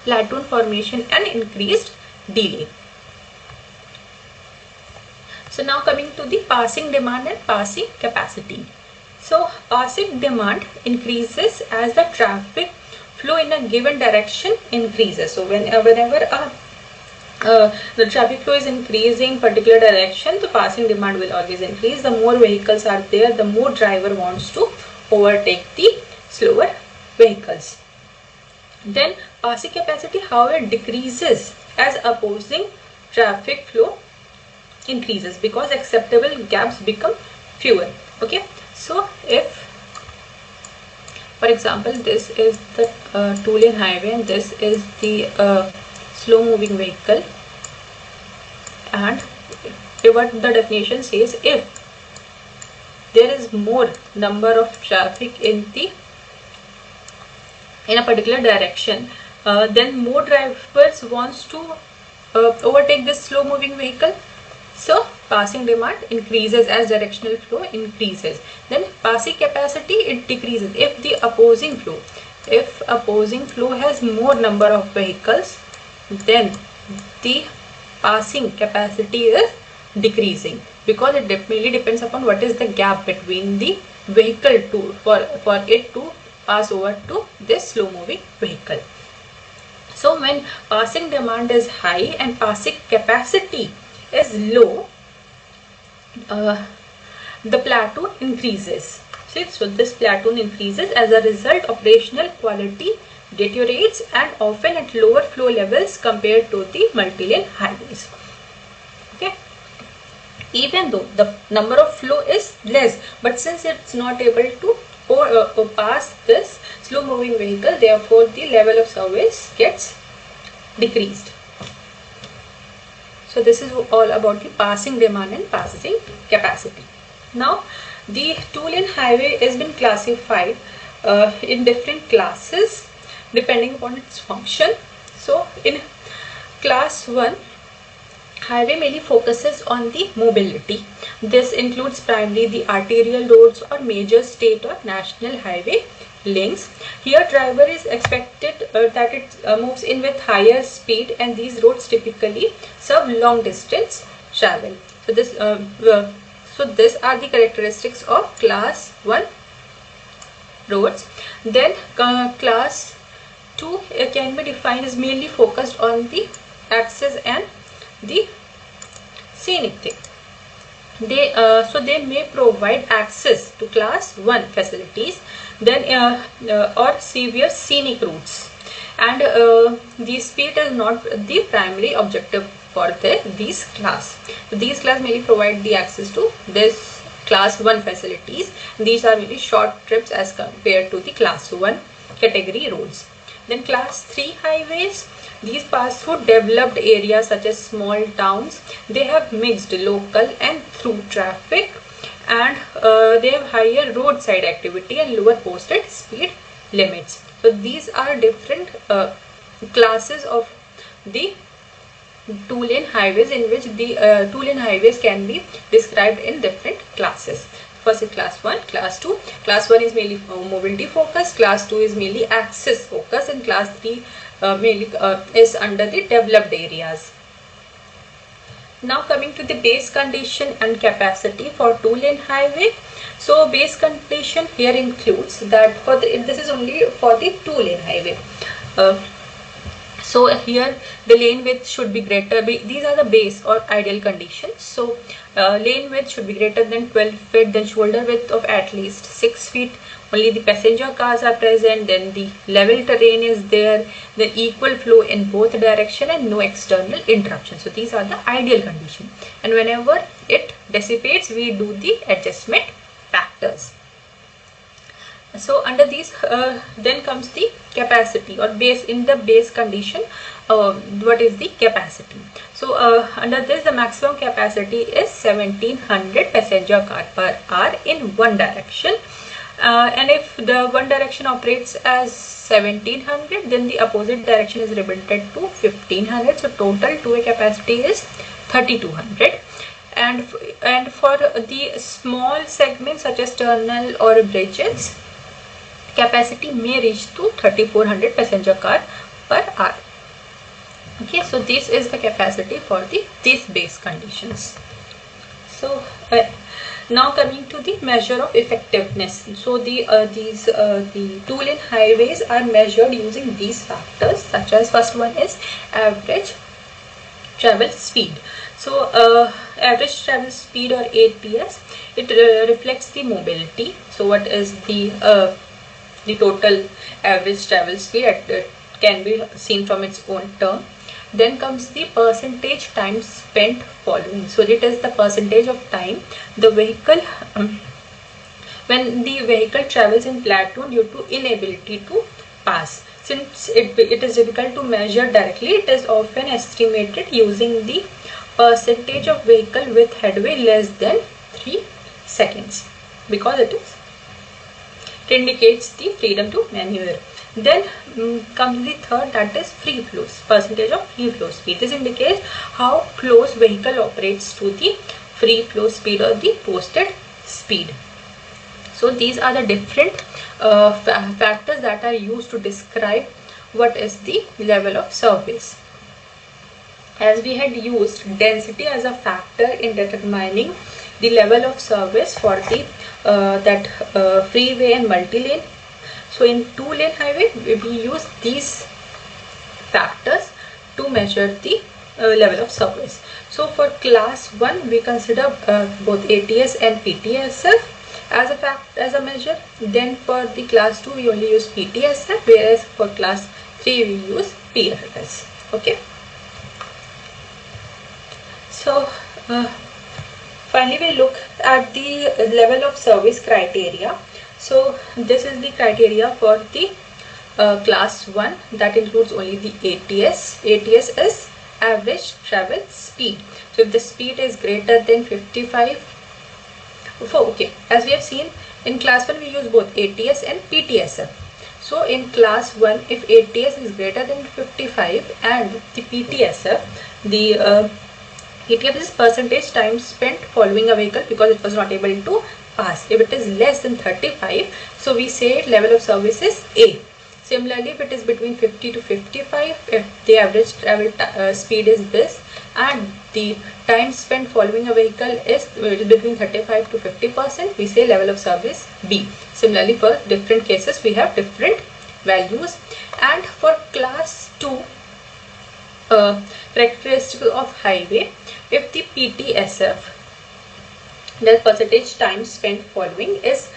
platoon formation and increased delay. So now coming to the passing demand and passing capacity. So passing demand increases as the traffic flow in a given direction increases. So whenever the traffic flow is increasing particular direction, the passing demand will always increase. The more vehicles are there, the more driver wants to overtake the slower vehicles. Then passing capacity, however, decreases as opposing traffic flow increases because acceptable gaps become fewer. Okay, so if, for example, this is the two-lane highway and this is the slow moving vehicle, and what the definition says, if there is more number of traffic in a particular direction, then more drivers wants to overtake this slow moving vehicle. So passing demand increases as directional flow increases. Then passing capacity, it decreases if the opposing flow has more number of vehicles, then the passing capacity is decreasing, because it definitely depends upon what is the gap between the vehicle for it to pass over to this slow moving vehicle. So when passing demand is high and passing capacity is low, the platoon increases. See, so this platoon increases. As a result, operational quality deteriorates and often at lower flow levels compared to the multi-lane highways. Okay, even though the number of flow is less, but since it's not able to pass this slow moving vehicle, therefore the level of service gets decreased. So this is all about the passing demand and passing capacity. Now the two-lane highway has been classified in different classes depending upon its function. So in class 1, highway mainly focuses on the mobility. This includes primarily the arterial roads or major state or national highway links. Here driver is expected that it moves in with higher speed, and these roads typically serve long distance travel. So these are the characteristics of class 1 roads. Then class 2 can be defined as mainly focused on the access and the scenic thing. They may provide access to class 1 facilities, then or severe scenic routes, and the speed is not the primary objective for these class. These class mainly provide the access to this class 1 facilities. These are really short trips as compared to the class 1 category roads. Then class 3 highways, these pass through developed areas such as small towns. They have mixed local and through traffic, and they have higher roadside activity and lower posted speed limits. So these are different classes of the two-lane highways, in which the two-lane highways can be described in different classes. First is class 1, class 2. Class 1 is mainly mobility focused, class 2 is mainly access focused, and class 3 mainly is under the developed areas. Now coming to the base condition and capacity for two-lane highway. So base condition here includes that this is only for the two-lane highway. So here the lane width should be greater. These are the base or ideal conditions. So lane width should be greater than 12 feet, then shoulder width of at least 6 feet, only the passenger cars are present, then the level terrain is there, then equal flow in both direction and no external interruption. So these are the ideal condition, and whenever it dissipates we do the adjustment factors. So under these then comes the capacity or base. In the base condition, what is the capacity? So under this the maximum capacity is 1700 passenger car per hour in one direction, and if the one direction operates as 1700, then the opposite direction is limited to 1500. So total two-way capacity is 3200. And for the small segments such as tunnel or bridges, capacity may reach to 3400 passenger car per hour. Okay, so this is the capacity for these base conditions. So now coming to the measure of effectiveness. So the two-lane highways are measured using these factors, such as first one is average travel speed. So average travel speed or ATS, it reflects the mobility. So what is the total average travel speed? Can be seen from its own term. Then comes the percentage time spent following. So it is the percentage of time the vehicle when the vehicle travels in plateau due to inability to pass. Since it is difficult to measure directly, it is often estimated using the percentage of vehicle with headway less than 3 seconds, because it indicates the freedom to maneuver. Then comes the third, that is free flow, percentage of free flow speed. This indicates how close vehicle operates to the free flow speed or the posted speed. So these are the different factors that are used to describe what is the level of service. As we had used density as a factor in determining the level of service for the freeway and multi-lane. So in two-lane highway we use these factors to measure the level of service. So for class 1 we consider both ATS and PTSF as a measure. Then for the class 2 we only use PTSF, whereas for class 3 we use PFS. Okay. So finally we look at the level of service criteria. So this is the criteria for the class 1, that includes only the ATS. ATS is average travel speed. So if the speed is greater than 55, okay, as we have seen in class 1 we use both ATS and PTSF. So in class 1, if ATS is greater than 55 and the PTSF, the ATF is percentage time spent following a vehicle because it was not able to pass. If it is less than 35, so we say level of service is A. Similarly, if it is between 50 to 55, if the average travel speed is this and the time spent following a vehicle is between 35 to 50%, we say level of service B. Similarly, for different cases we have different values. And for class 2 characteristics of highway, if the PTSF, the percentage time spent following, is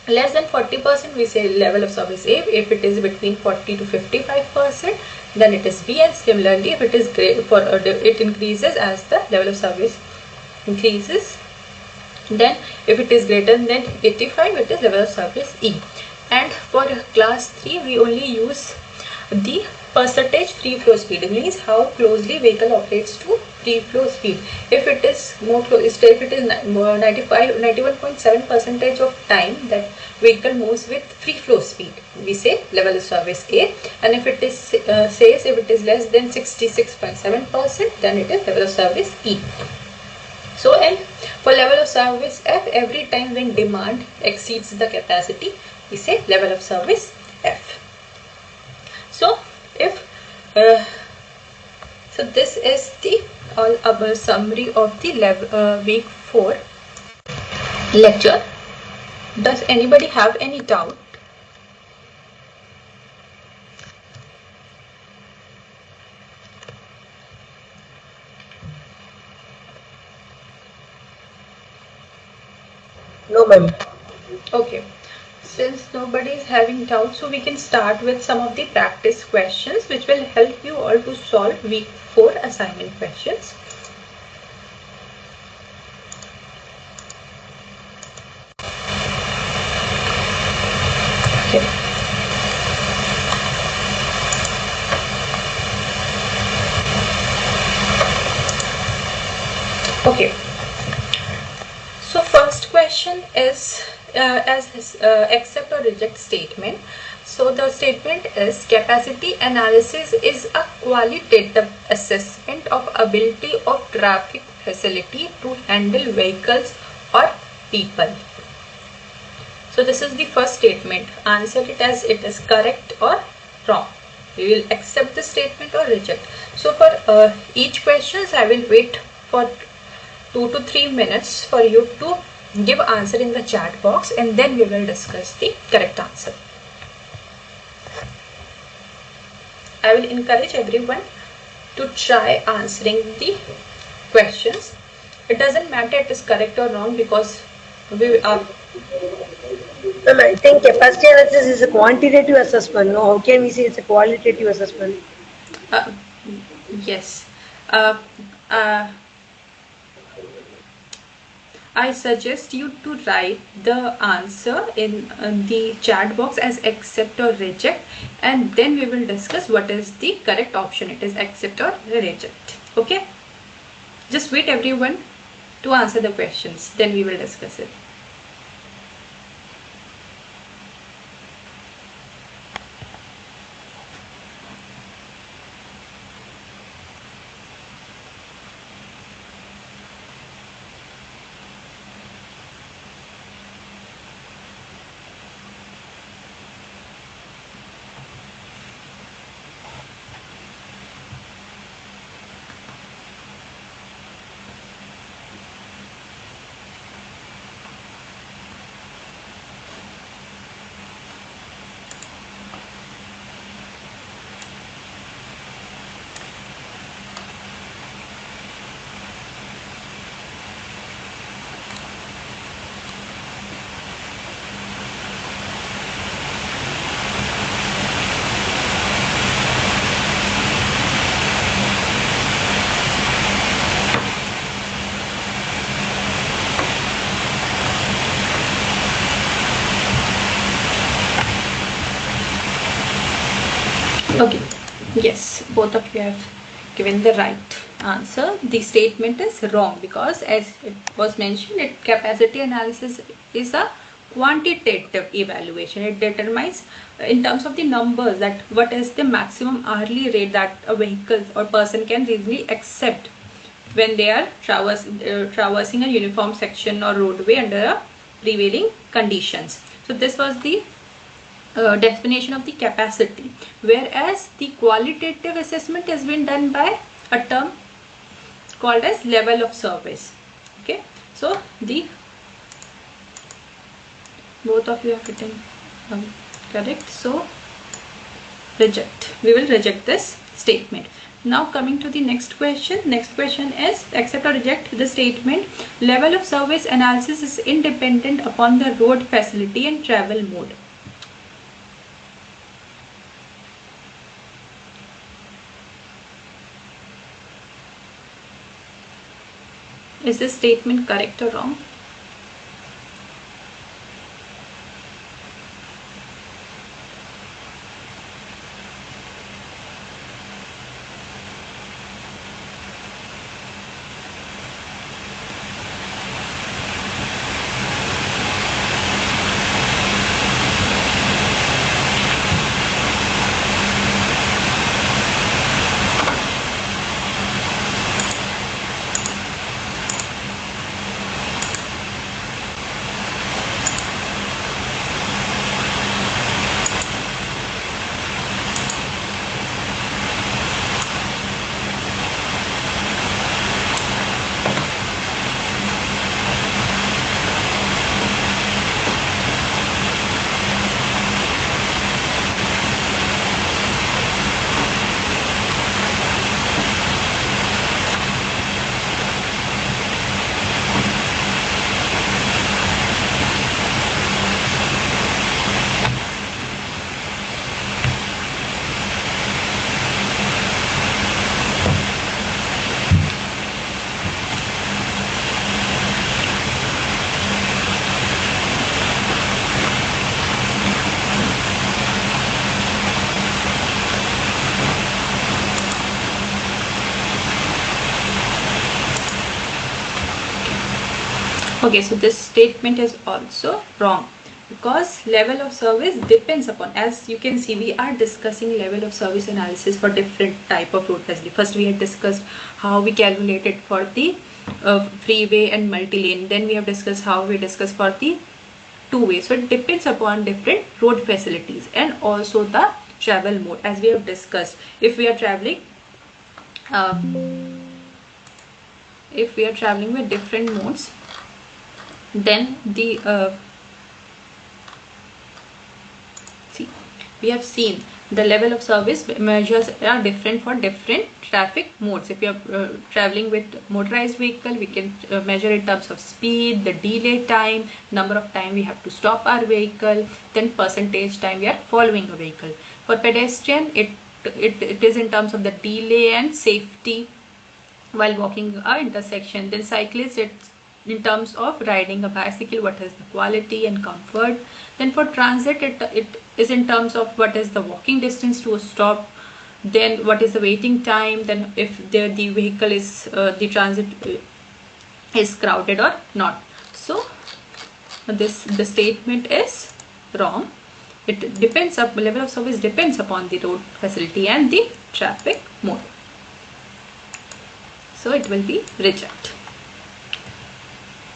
less than 40%, we say level of service A. If it is between 40 to 55%, then it is B. And similarly, if it is great for it increases as the level of service increases. Then if it is greater than 85, it is level of service E. And for class 3 we only use the percentage free flow speed. It means how closely vehicle operates to free flow speed. If it is more close, if it is 91.7% of time that vehicle moves with free flow speed, we say level of service A. And if it is if it is less than 66.7%, then it is level of service E. So and for level of service F, every time when demand exceeds the capacity, we say level of service F. So if so this is the all summary of the week 4 lecture. Does anybody have any doubt? No, ma'am. Okay, since nobody is having doubts, so we can start with some of the practice questions which will help you all to solve week 4 assignment questions. Okay. Okay. So first question is accept or reject statement. So the statement is capacity analysis is a qualitative assessment of ability of traffic facility to handle vehicles or people. So this is the first statement. Answer it as it is correct or wrong. We will accept the statement or reject. So for each questions I will wait for 2 to 3 minutes for you to give answer in the chat box, and then we will discuss the correct answer. I will encourage everyone to try answering the questions. It doesn't matter it is correct or wrong, because we are. I think capacity analysis is a quantitative assessment. No, how can we say it's a qualitative assessment? Yes. Uh, uh, I suggest you to write the answer in the chat box as accept or reject, and then we will discuss what is the correct option. It is accept or reject. Okay? Just wait everyone to answer the questions, then we will discuss it. Okay, yes, both of you have given the right answer. The statement is wrong because, as it was mentioned, capacity analysis is a quantitative evaluation. It determines in terms of the numbers that what is the maximum hourly rate that a vehicle or person can reasonably accept when they are traversing a uniform section or roadway under a prevailing conditions. So this was the definition of the capacity, whereas the qualitative assessment has been done by a term called as level of service. Okay, so the both of you have written correct, so reject. We will reject this statement. Now coming to the next question. Next question is accept or reject the statement level of service analysis is independent upon the road facility and travel mode. Is this statement correct or wrong? Okay, so this statement is also wrong because level of service depends upon, as you can see, we are discussing level of service analysis for different type of road facility. First we had discussed how we calculate it for the freeway and multi-lane. Then we have discussed how we discuss for the two-way. So it depends upon different road facilities and also the travel mode, as we have discussed. If we are traveling uh, with different modes, then the see, we have seen the level of service measures are different for different traffic modes. If you are traveling with motorized vehicle, we can measure in terms of speed, the delay time, number of time we have to stop our vehicle, then percentage time we are following a vehicle. For pedestrian, it is in terms of the delay and safety while walking a intersection. Then cyclists, it's in terms of riding a bicycle, what is the quality and comfort. Then for transit, it is in terms of what is the walking distance to a stop, then what is the waiting time, then if the vehicle is the transit is crowded or not. So the statement is wrong. It depends up level of service depends upon the road facility and the traffic mode. So it will be reject.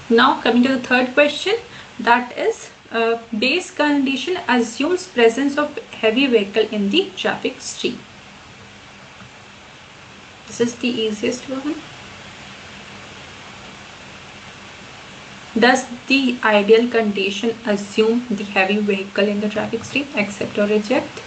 Now coming to the third question, that is base condition assumes presence of heavy vehicle in the traffic stream. This is the easiest one. Does the ideal condition assume the heavy vehicle in the traffic stream? Accept or reject?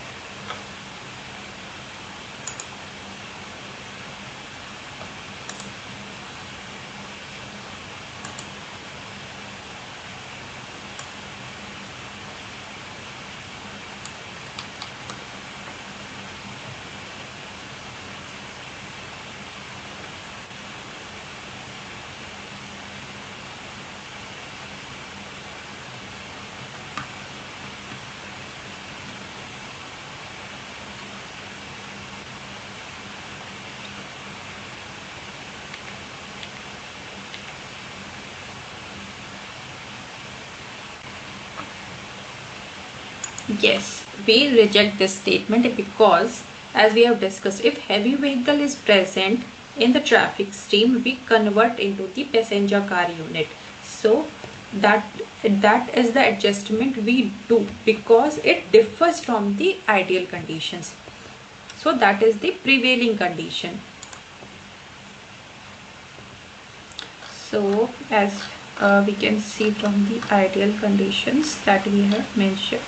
Yes, we reject this statement because, as we have discussed, if heavy vehicle is present in the traffic stream, we convert into the passenger car unit. So that is the adjustment we do because it differs from the ideal conditions. So that is the prevailing condition. So as we can see from the ideal conditions that we have mentioned.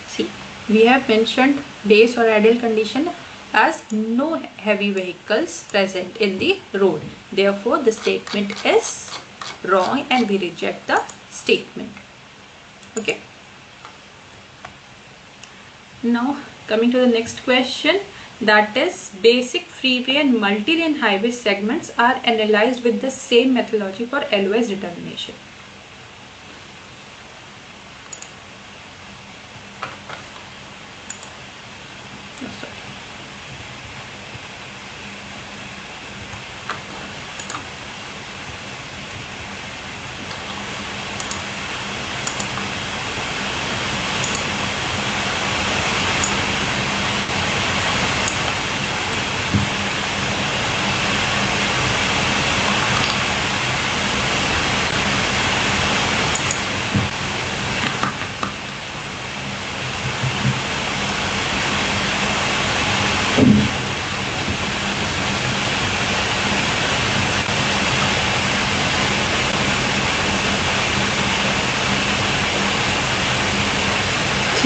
See, we have mentioned base or ideal condition as no heavy vehicles present in the road. Therefore, the statement is wrong and we reject the statement. Okay. Now coming to the next question, that is basic freeway and multi-lane highway segments are analyzed with the same methodology for LOS determination.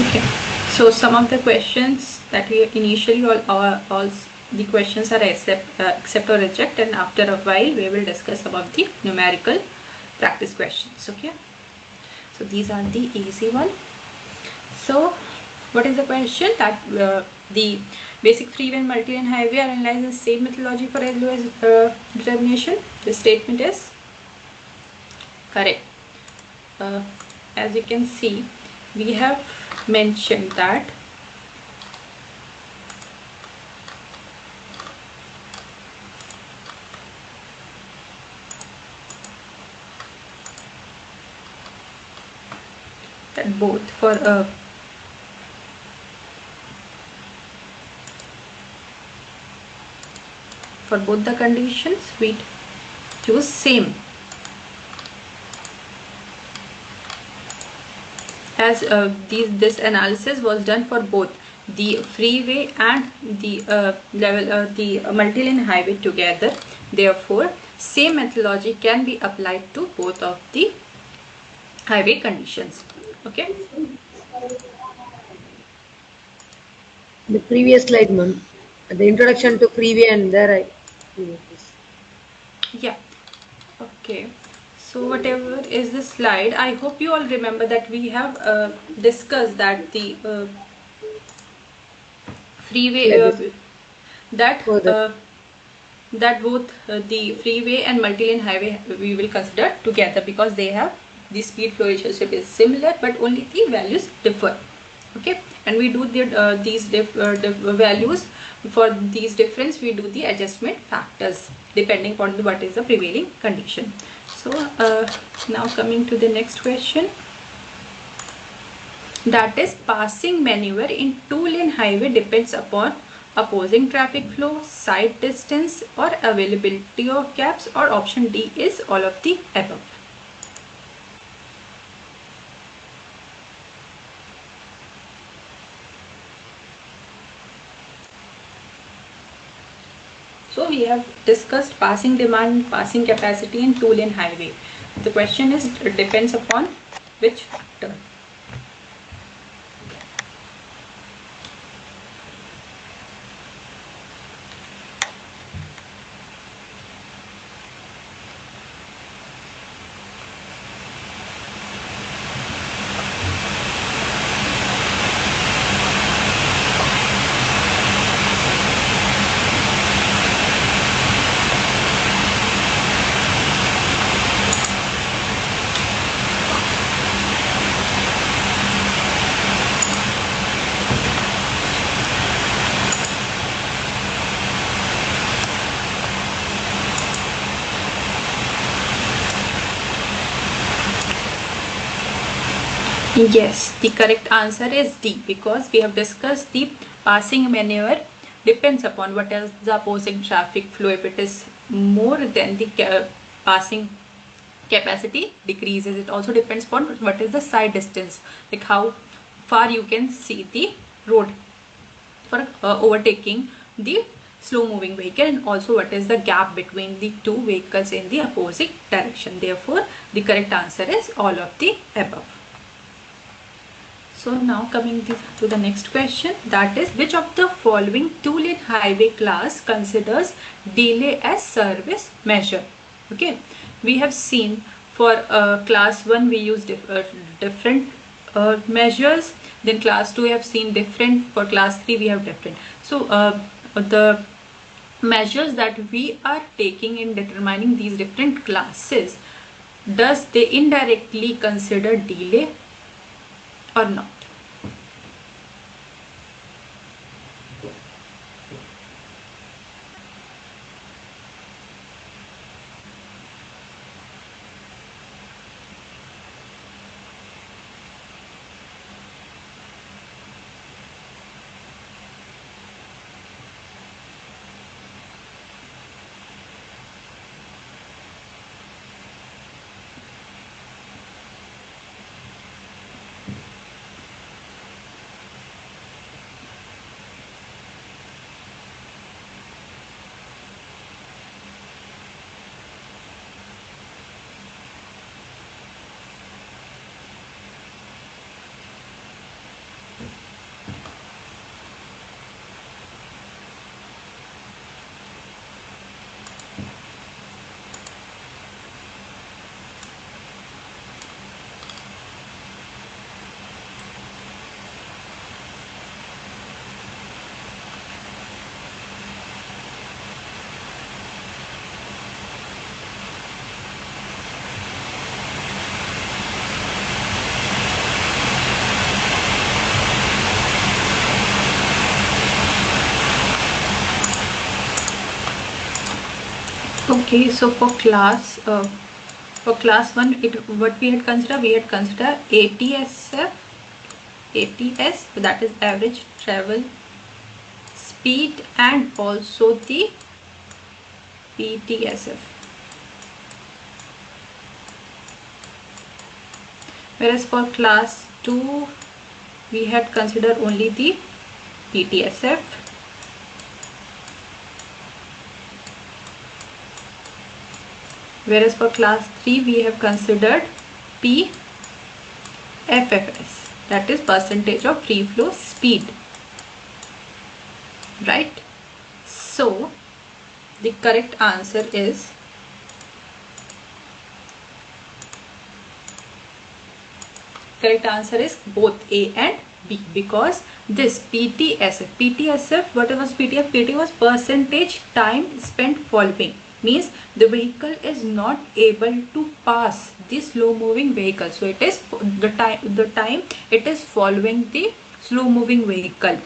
Okay. So some of the questions that we initially all the questions are accept or reject, and after a while we will discuss about the numerical practice questions. Okay. So these are the easy one. So what is the question? That the basic freeway and multi-lane highway are analyzed in the same methodology for LOS determination. The statement is correct. As you can see, we have mentioned that that both for both the conditions we choose same, as this analysis was done for both the freeway and the the multi-lane highway together. Therefore, same methodology can be applied to both of the highway conditions. Okay. The previous slide, ma'am. The introduction to freeway and there Yeah. Okay. So whatever is the slide, I hope you all remember that we have discussed that the freeway yeah, this that further. that both the freeway and multi-lane highway we will consider together, because they have the speed flow relationship is similar but only the values differ. Okay, and we do these values for these difference, we do the adjustment factors depending upon what is the prevailing condition. So now coming to the next question, that is passing maneuver in two-lane highway depends upon opposing traffic flow, side distance or availability of gaps, or option D is all of the above. So we have discussed passing demand, passing capacity in two-lane highway. The question is, it depends upon which factor? Yes, the correct answer is D, because we have discussed the passing maneuver depends upon what is the opposing traffic flow. If it is more than the passing capacity decreases, it also depends upon what is the side distance, like how far you can see the road for overtaking the slow moving vehicle, and also what is the gap between the two vehicles in the opposite direction. Therefore, the correct answer is all of the above. So now coming to the next question, that is, which of the following two-lane highway class considers delay as service measure? Okay, we have seen for class 1 we use different measures, then class 2 we have seen different, for class 3 we have different. So the measures that we are taking in determining these different classes, does they indirectly consider delay or not? Okay, so for class For class 1, what we had considered, ATSF, ATS, that is average travel speed, and also the PTSF. Whereas for class 2, we had considered only the PTSF. Whereas for class 3, we have considered PFFS, that is percentage of free flow speed. Right? So the correct answer is both A and B, because this PTSF, what was PTF? PT was percentage time spent following. Means the vehicle is not able to pass the slow moving vehicle. So it is the time it is following the slow moving vehicle.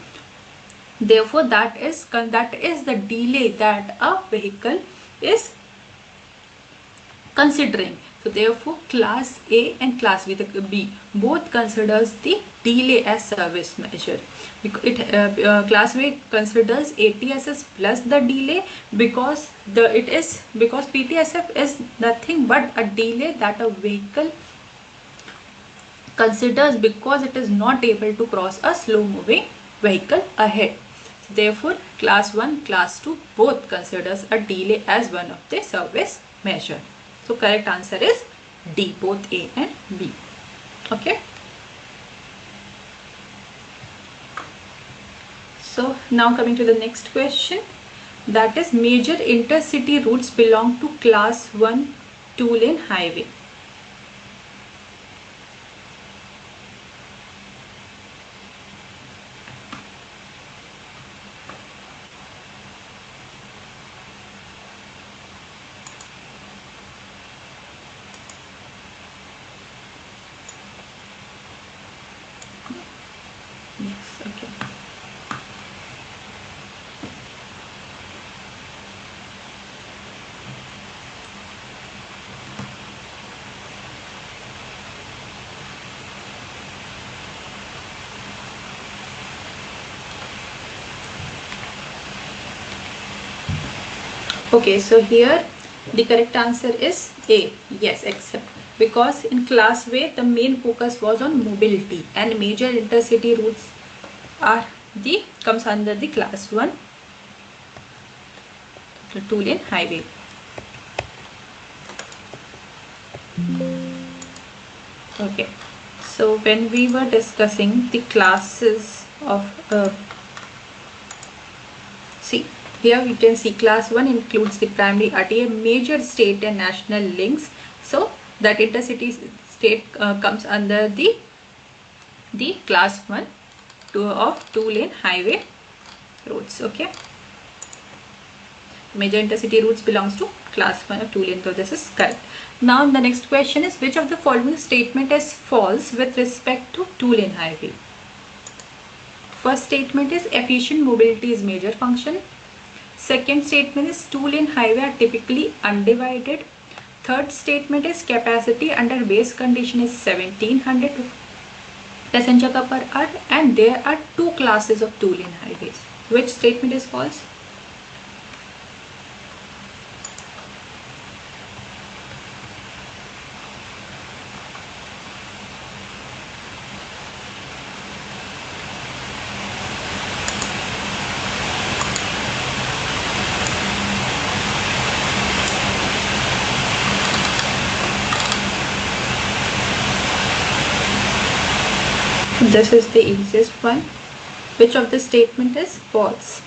Therefore, that is the delay that a vehicle is considering. So therefore, class A and class B both considers the delay as service measure. Class A considers ATSS plus the delay, because PTSF is nothing but a delay that a vehicle considers because it is not able to cross a slow moving vehicle ahead. Therefore, class 1, class 2 both considers a delay as one of the service measure. So correct answer is D, both A and B. Okay. So now coming to the next question, that is major intercity routes belong to class 1 two-lane highway. Yes, okay. Okay, so here the correct answer is A. Yes, except because in class way the main focus was on mobility, and major intercity routes comes under the class 1 two-lane highway. Okay, so when we were discussing the classes of here we can see class 1 includes the primary artery, major state and national links. So that intercity state comes under the class 1 of two-lane highway roads. Okay. Major intercity routes belongs to class 1 of two-lane. So this is correct. Now the next question is, which of the following statement is false with respect to two-lane highway? First statement is efficient mobility is major function. Second statement is two-lane highway are typically undivided. Third statement is capacity under base condition is 1700 passenger car per hour, and there are two classes of two-lane highways. Which statement is false? This is the easiest one. Which of the statement is false?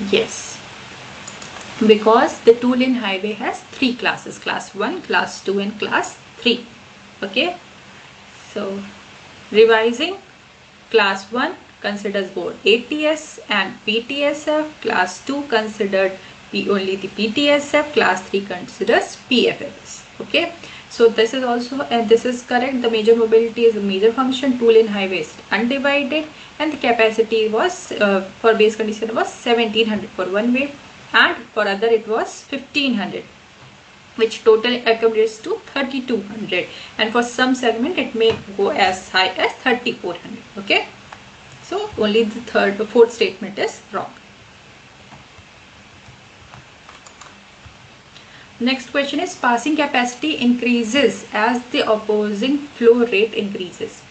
Yes. Because the two-lane highway has three classes, class 1, class 2 and class 3. Okay. So revising, class 1 considers both ATS and PTSF. Class 2 considered only the PTSF. Class 3 considers PFFS. Okay, so this is also, and this is correct, the major mobility is a major function, tool in highways undivided, and the capacity was for base condition was 1700 for one way, and for other it was 1500, which total accommodates to 3200, and for some segment it may go as high as 3400. Okay, so only the fourth statement is wrong. Next question is, passing capacity increases as the opposing flow rate increases.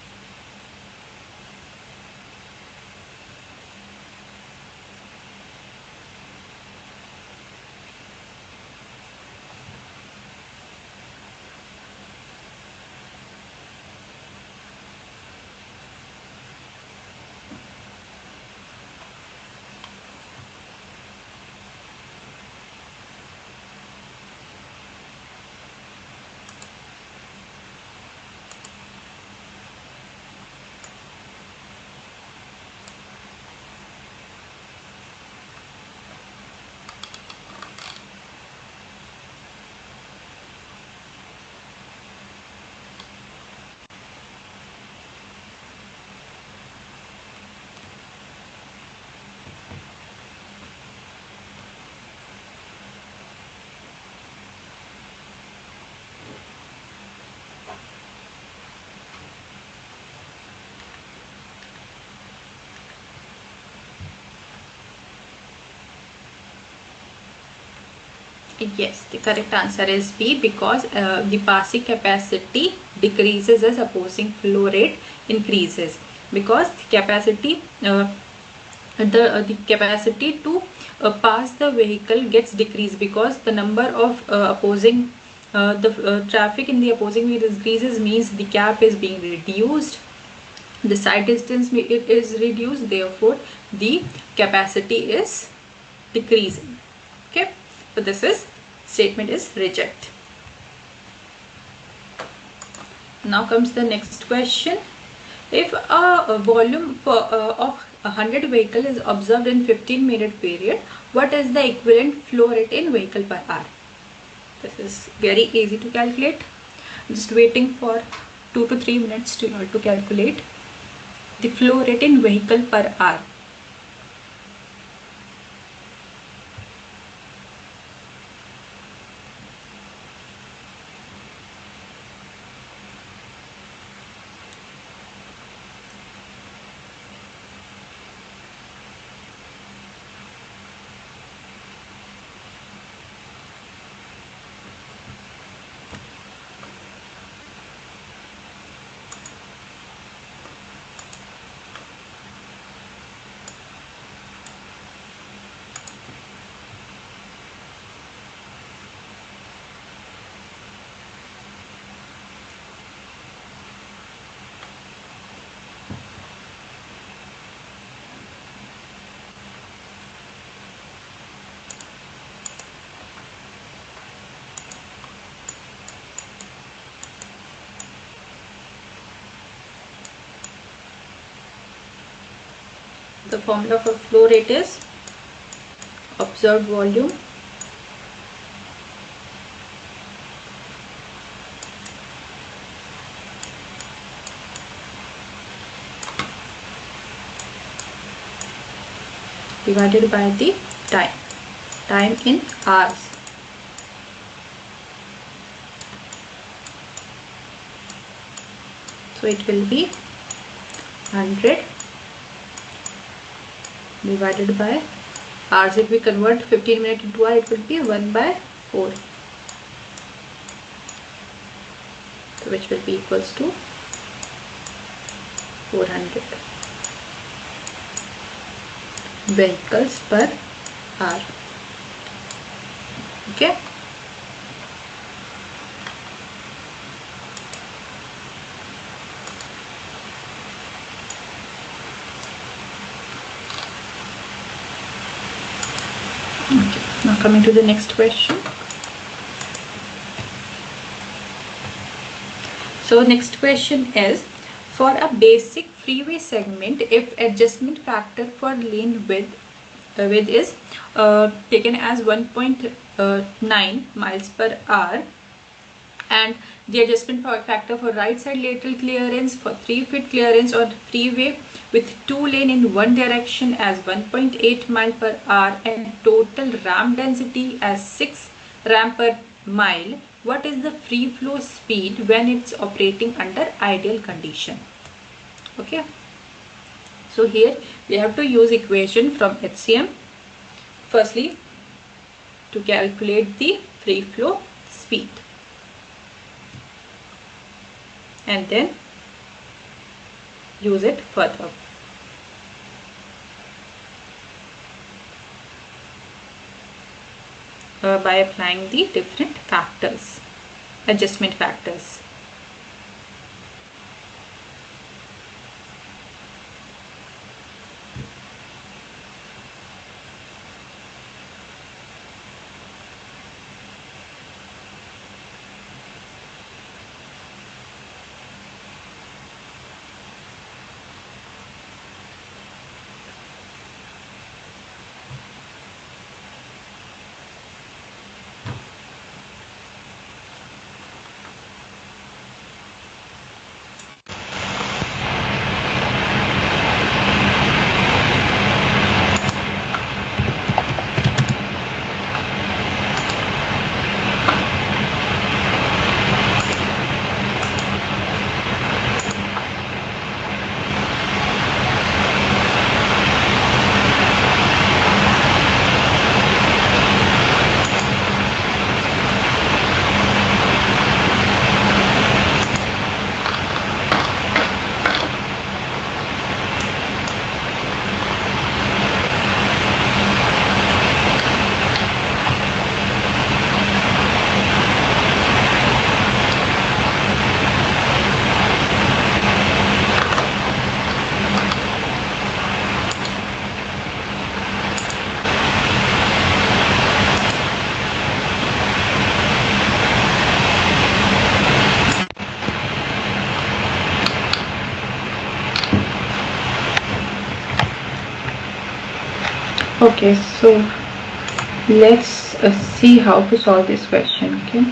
Yes, the correct answer is B, because the passing capacity decreases as opposing flow rate increases, because the capacity the capacity to pass the vehicle gets decreased, because the number of opposing the traffic in the opposing way increases, means the gap is being reduced, the side distance is reduced, therefore the capacity is decreasing. Okay, so this is statement is reject. Now comes the next question. If a volume of 100 vehicle is observed in 15-minute period, what is the equivalent flow rate in vehicle per hour? This is very easy to calculate. Just waiting for 2 to 3 minutes in order to calculate the flow rate in vehicle per hour. The formula for flow rate is observed volume divided by the time in hours. So it will be 100 divided by hours. If we convert 15 minutes into hour, it will be 1/4. So which will be equals to 400 vehicles per hour. Okay. Now coming to the next question. So next question is, for a basic freeway segment, if adjustment factor for lane width is taken as 1.9 miles per hour, and the adjustment factor for right side lateral clearance for 3 feet clearance on freeway with 2 lane in one direction as 1.8 mile per hour, and total ramp density as 6 ram per mile, what is the free flow speed when it's operating under ideal condition? Okay, so here we have to use equation from HCM firstly to calculate the free flow speed, and then use it further. By applying the different factors, adjustment factors. Okay, so let's see how to solve this question. Okay,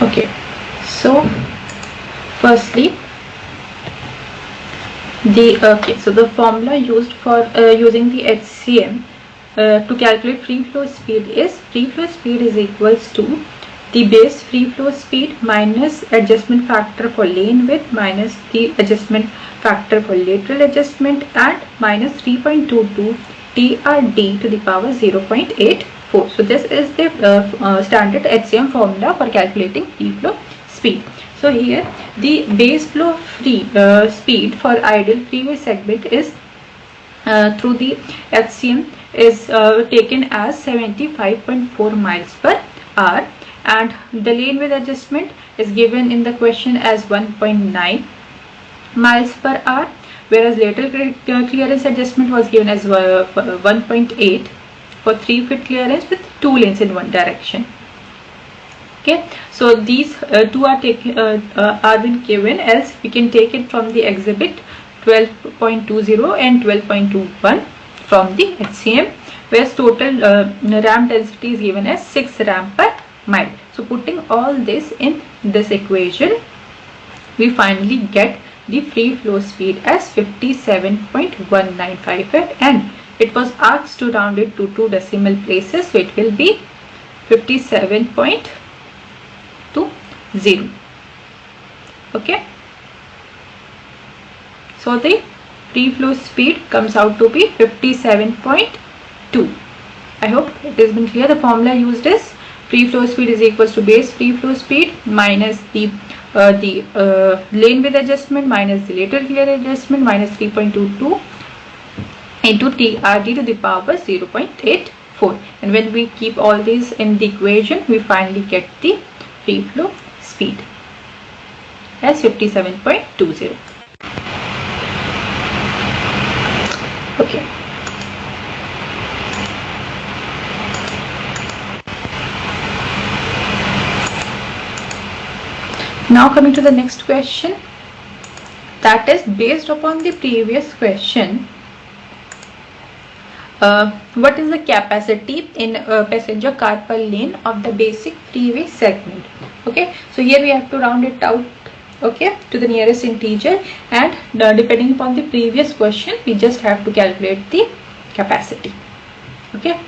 okay, so firstly the formula used for using the HCM to calculate free flow speed is equals to the base free flow speed minus adjustment factor for lane width minus the adjustment factor for lateral adjustment and minus 3.22 TRD to the power 0.84. So this is the standard HCM formula for calculating free flow speed. So here the base flow speed for ideal freeway segment is through the HCM is taken as 75.4 miles per hour, and the lane width adjustment is given in the question as 1.9 miles per hour, whereas lateral clearance adjustment was given as 1.8 for 3 feet clearance with 2 lanes in one direction. Okay, so these two are been given, else we can take it from the exhibit 12.20 and 12.21 from the HCM, where total ramp density is given as 6 ram per mile. So putting all this in this equation, we finally get the free flow speed as 57.195, and it was asked to round it to 2 decimal places, so it will be 57.20. Okay, so the free flow speed comes out to be 57.2. I hope it has been clear. The formula used is free flow speed is equals to base free flow speed minus the lane width adjustment minus the lateral clearance adjustment minus 3.22 into TRD to the power 0.84, and when we keep all these in the equation, we finally get the free flow speed as 57.20. Okay. Now coming to the next question, that is based upon the previous question. What is the capacity in passenger car per lane of the basic freeway segment? Okay, so here we have to round it out, okay, to the nearest integer, and depending upon the previous question, we just have to calculate the capacity. Okay.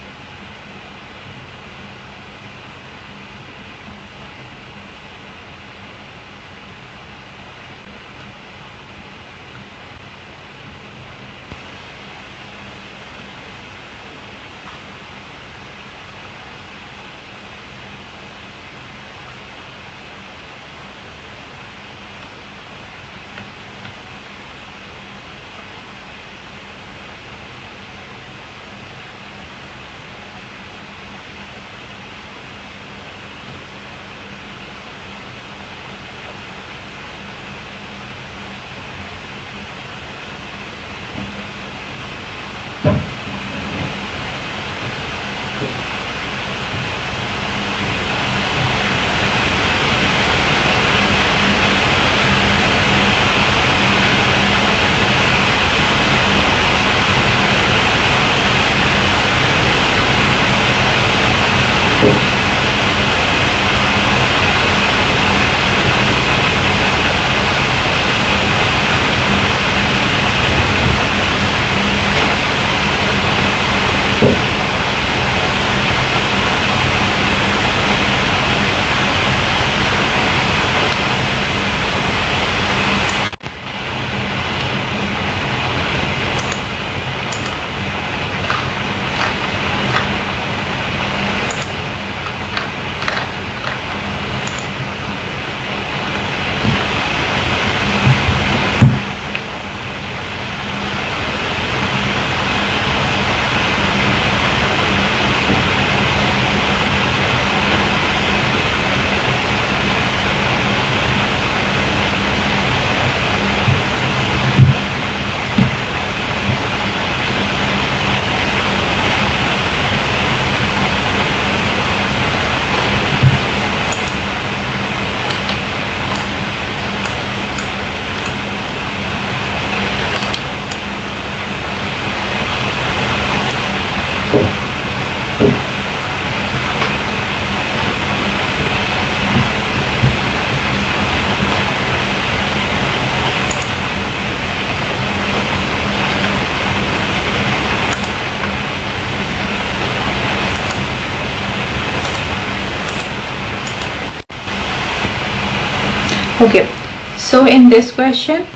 Okay, so in this question,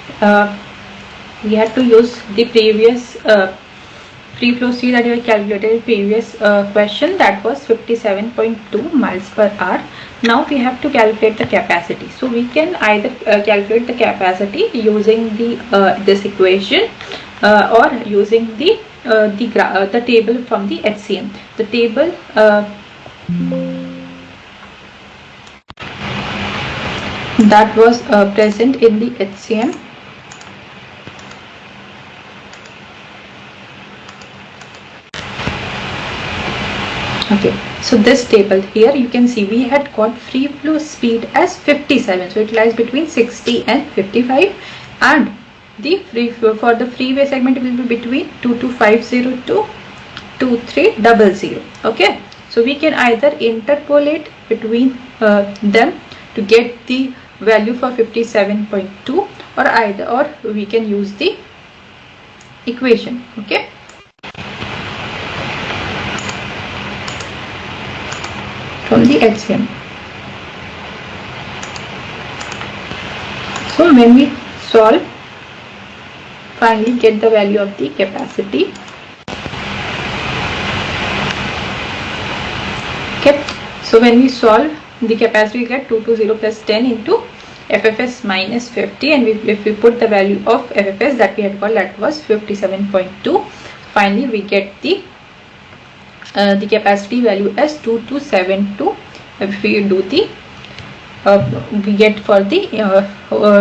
we had to use the previous free flow speed that we calculated in previous question, that was 57.2 miles per hour. Now we have to calculate the capacity. So we can either calculate the capacity using the this equation or using the table from the HCM. The table that was present in the HCM. Okay, so this table here, you can see we had got free flow speed as 57, so it lies between 60 and 55, and the free flow for the freeway segment will be between 22502 to 2300. Okay, so we can either interpolate between them to get the value for 57.2, or we can use the equation. Okay, from the HCM. So when we solve, finally get the value of the capacity. Okay, so when we solve the capacity, we get 220 plus 10 into FFS minus 50, and if we put the value of FFS that we had got, that was 57.2. Finally we get the capacity value as 2272. If we do the we get for the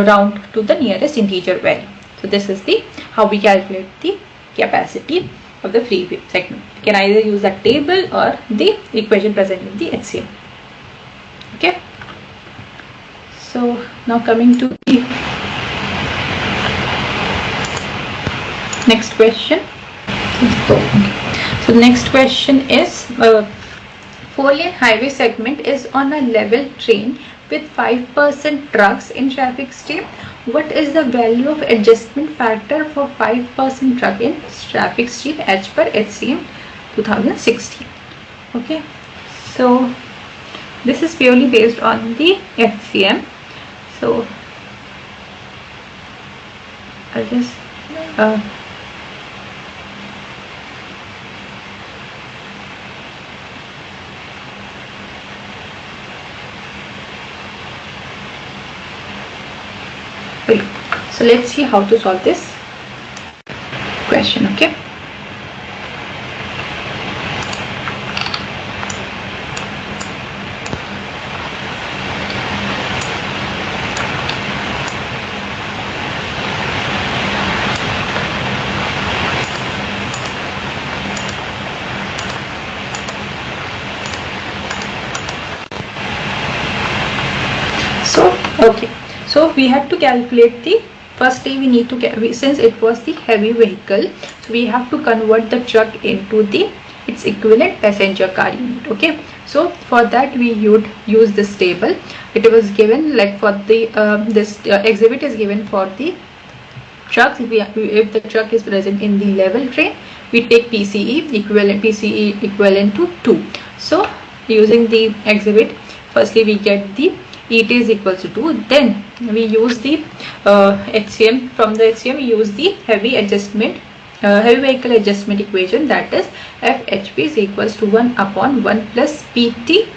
round to the nearest integer value. So this is the how we calculate the capacity of the free segment. You can either use that table or the equation present in the HCM. Okay. So now coming to the next question. So the next question is, 4-lane highway segment is on a level train with 5% trucks in traffic stream. What is the value of adjustment factor for 5% truck in traffic stream as per HCM 2016? Okay, so this is purely based on the HCM. So I'll just so let's see how to solve this question. Okay. Okay, so we had to calculate the firstly we need to since it was the heavy vehicle, so we have to convert the truck into the its equivalent passenger car unit. Okay, so for that we would use this table. It was given like for the this exhibit is given for the trucks. If the truck is present in the level train, we take PCE equivalent to 2. So using the exhibit, firstly we get the ET is equals to 2. Then we use the HCM. From the HCM we use the heavy vehicle adjustment equation, that is FHP is equals to 1 upon 1 plus PT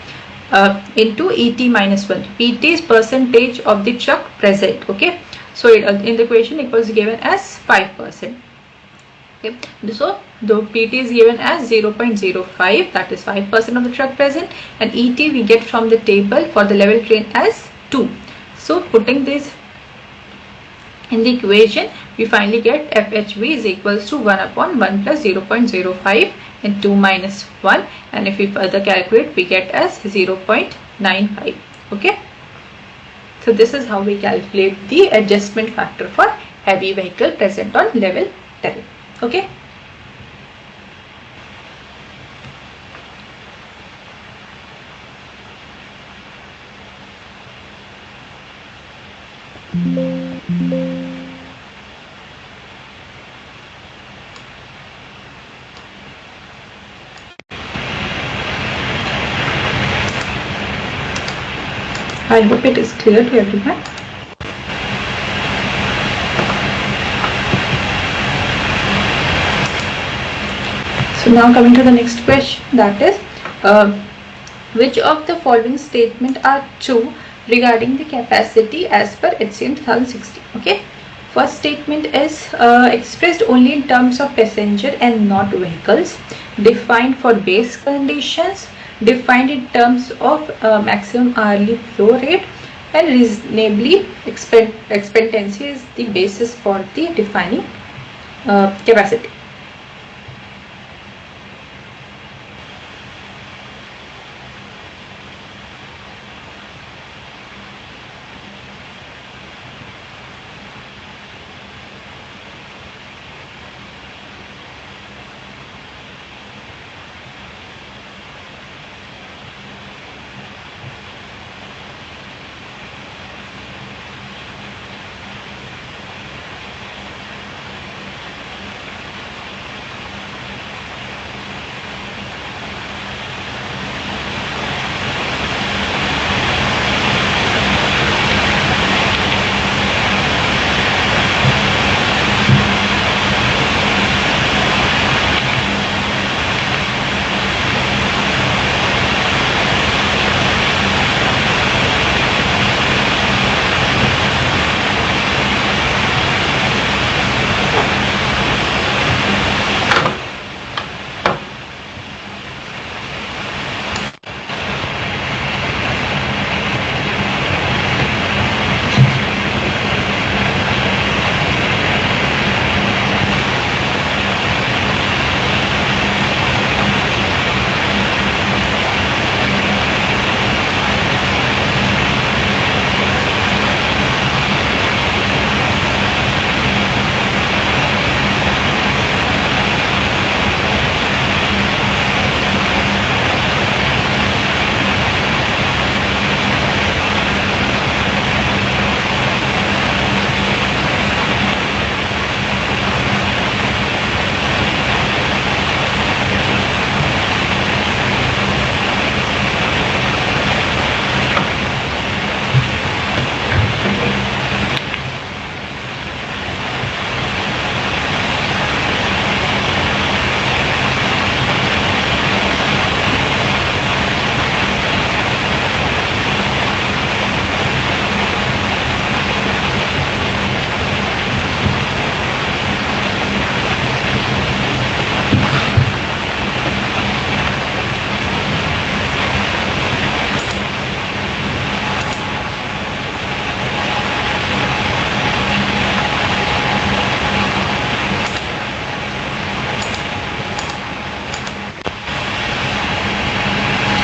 into ET minus 1. PT is percentage of the truck present. Okay, so in the equation it was given as 5%. Okay, so the PT is given as 0.05, that is 5% of the truck present, and ET we get from the table for the level train as 2. So putting this in the equation, we finally get FHV is equals to 1 upon 1 plus 0.05 and 2 minus 1, and if we further calculate we get as 0.95. Okay, so this is how we calculate the adjustment factor for heavy vehicle present on level 10. Okay. I hope it is clear to everyone. So now coming to the next question, that is which of the following statement are true regarding the capacity as per HCM 2016? Okay, first statement is expressed only in terms of passenger and not vehicles, defined for base conditions, defined in terms of maximum hourly flow rate, and reasonably expectancy is the basis for the defining capacity.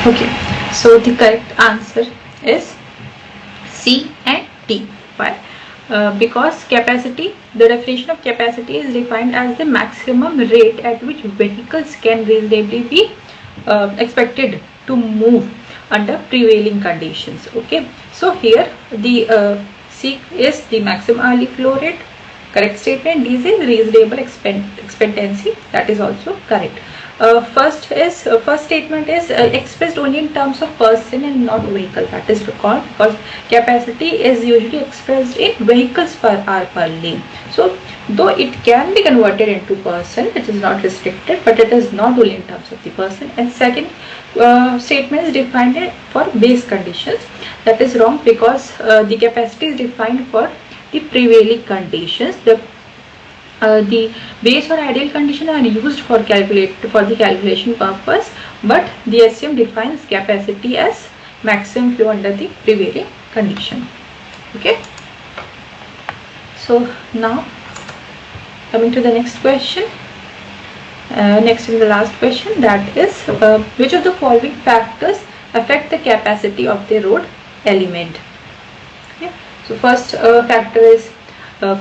Okay, so the correct answer is C and D. Why? Because capacity, the definition of capacity is defined as the maximum rate at which vehicles can reasonably be expected to move under prevailing conditions. Okay, so here the C is the maximum hourly flow rate. Correct statement. D is reasonable expectancy. That is also correct. First statement is expressed only in terms of person and not vehicle. That is recalled because capacity is usually expressed in vehicles per hour per lane. So though it can be converted into person, it is not restricted, but it is not only in terms of the person. And second statement is defined for base conditions. That is wrong because the capacity is defined for the prevailing conditions. The base or ideal condition are used for the calculation purpose, but the SCM defines capacity as maximum flow under the prevailing condition. Okay. So now coming to the next question. Next is the last question, that is which of the following factors affect the capacity of the road element? Okay. So first factor is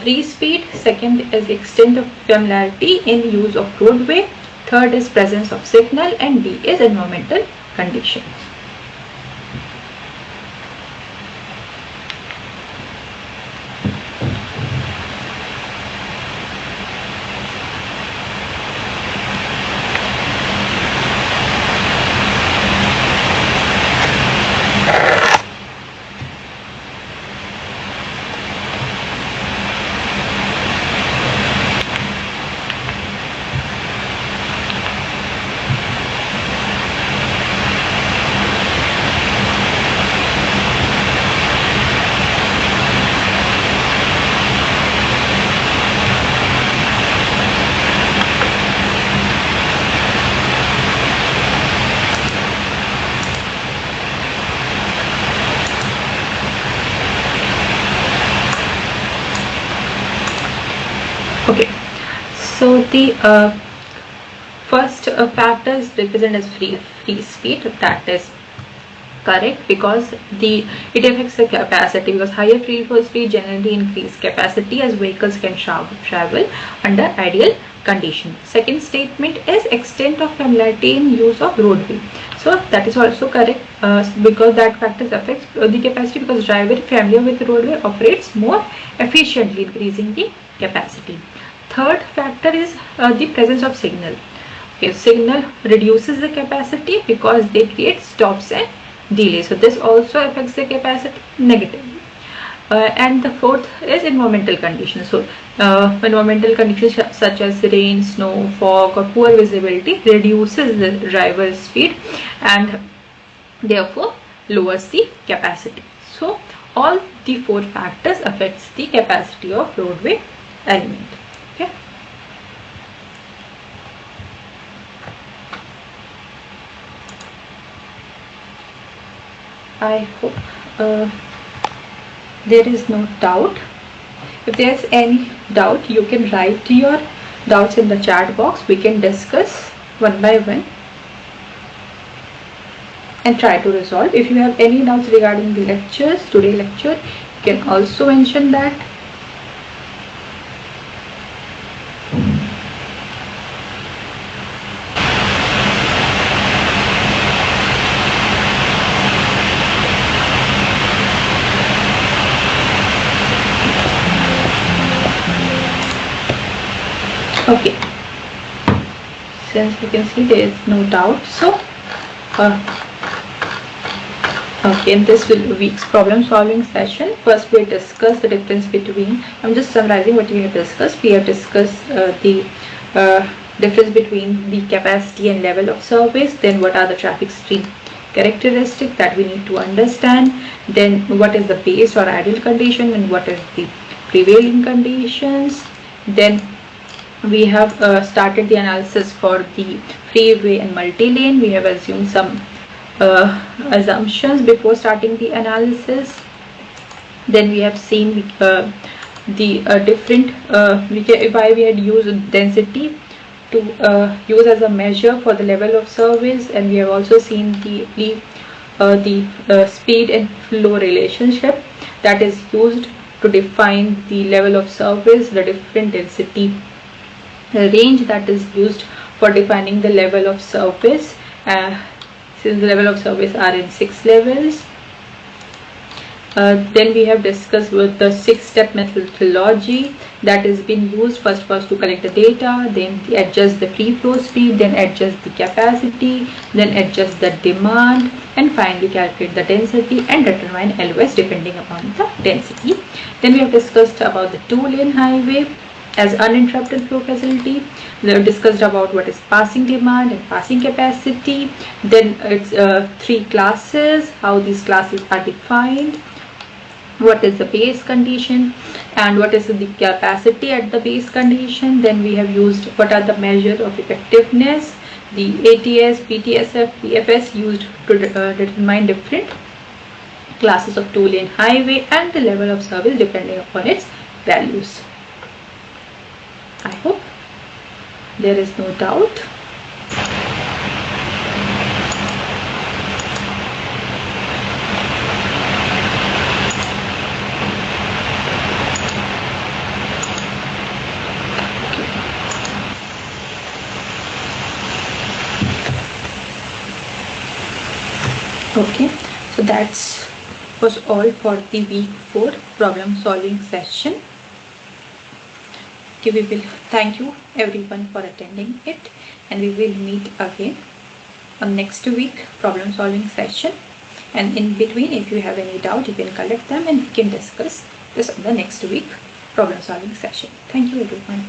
free speed, second is extent of familiarity in use of roadway, third is presence of signal, and D is environmental conditions. Okay, so the first factor is represented as free speed. That is correct because it affects the capacity, because higher free flow speed generally increase capacity as vehicles can travel under ideal condition. Second statement is extent of familiarity in use of roadway. So that is also correct because that factor affects the capacity, because driver familiar with roadway operates more efficiently, increasing the capacity. Third factor is the presence of signal. Okay, signal reduces the capacity because they create stops and delay. So this also affects the capacity negatively. And the fourth is environmental conditions. So environmental conditions such as rain, snow, fog, or poor visibility reduces the driver's speed and therefore lowers the capacity. So all the four factors affects the capacity of roadway element. Okay. I hope there is no doubt. If there is any doubt, you can write your doubts in the chat box. We can discuss one by one and try to resolve. If you have any doubts regarding the lectures, today's lecture, you can also mention that. Okay, since you can see there is no doubt, so okay, in this week's problem solving session, first we discuss the difference between, I'm just summarizing what we have discussed. We have discussed the difference between the capacity and level of service, then what are the traffic stream characteristics that we need to understand, then what is the base or ideal condition and what is the prevailing conditions. Then we have started the analysis for the freeway and multi-lane. We have assumed some assumptions before starting the analysis. Then we have seen the different why we had used density to use as a measure for the level of service, and we have also seen the speed and flow relationship that is used to define the level of service, the different density range that is used for defining the level of service, since the level of service are in 6 levels. Then we have discussed with the 6-step methodology that is being used. First was to collect the data, then adjust the free flow speed, then adjust the capacity, then adjust the demand, and finally calculate the density and determine LOS depending upon the density. Then we have discussed about the 2-lane highway as uninterrupted flow facility. We have discussed about what is passing demand and passing capacity. Then it's 3 classes, how these classes are defined, what is the base condition and what is the capacity at the base condition. Then we have used what are the measures of effectiveness, the ATS, PTSF, PFS used to determine different classes of 2-lane highway and the level of service depending upon its values. I hope there is no doubt. Okay, so that's was all for the week 4 problem solving session. Okay, we will thank you everyone for attending it, and we will meet again on next week problem solving session, and in between if you have any doubt you can collect them and we can discuss this on the next week problem solving session. Thank you everyone.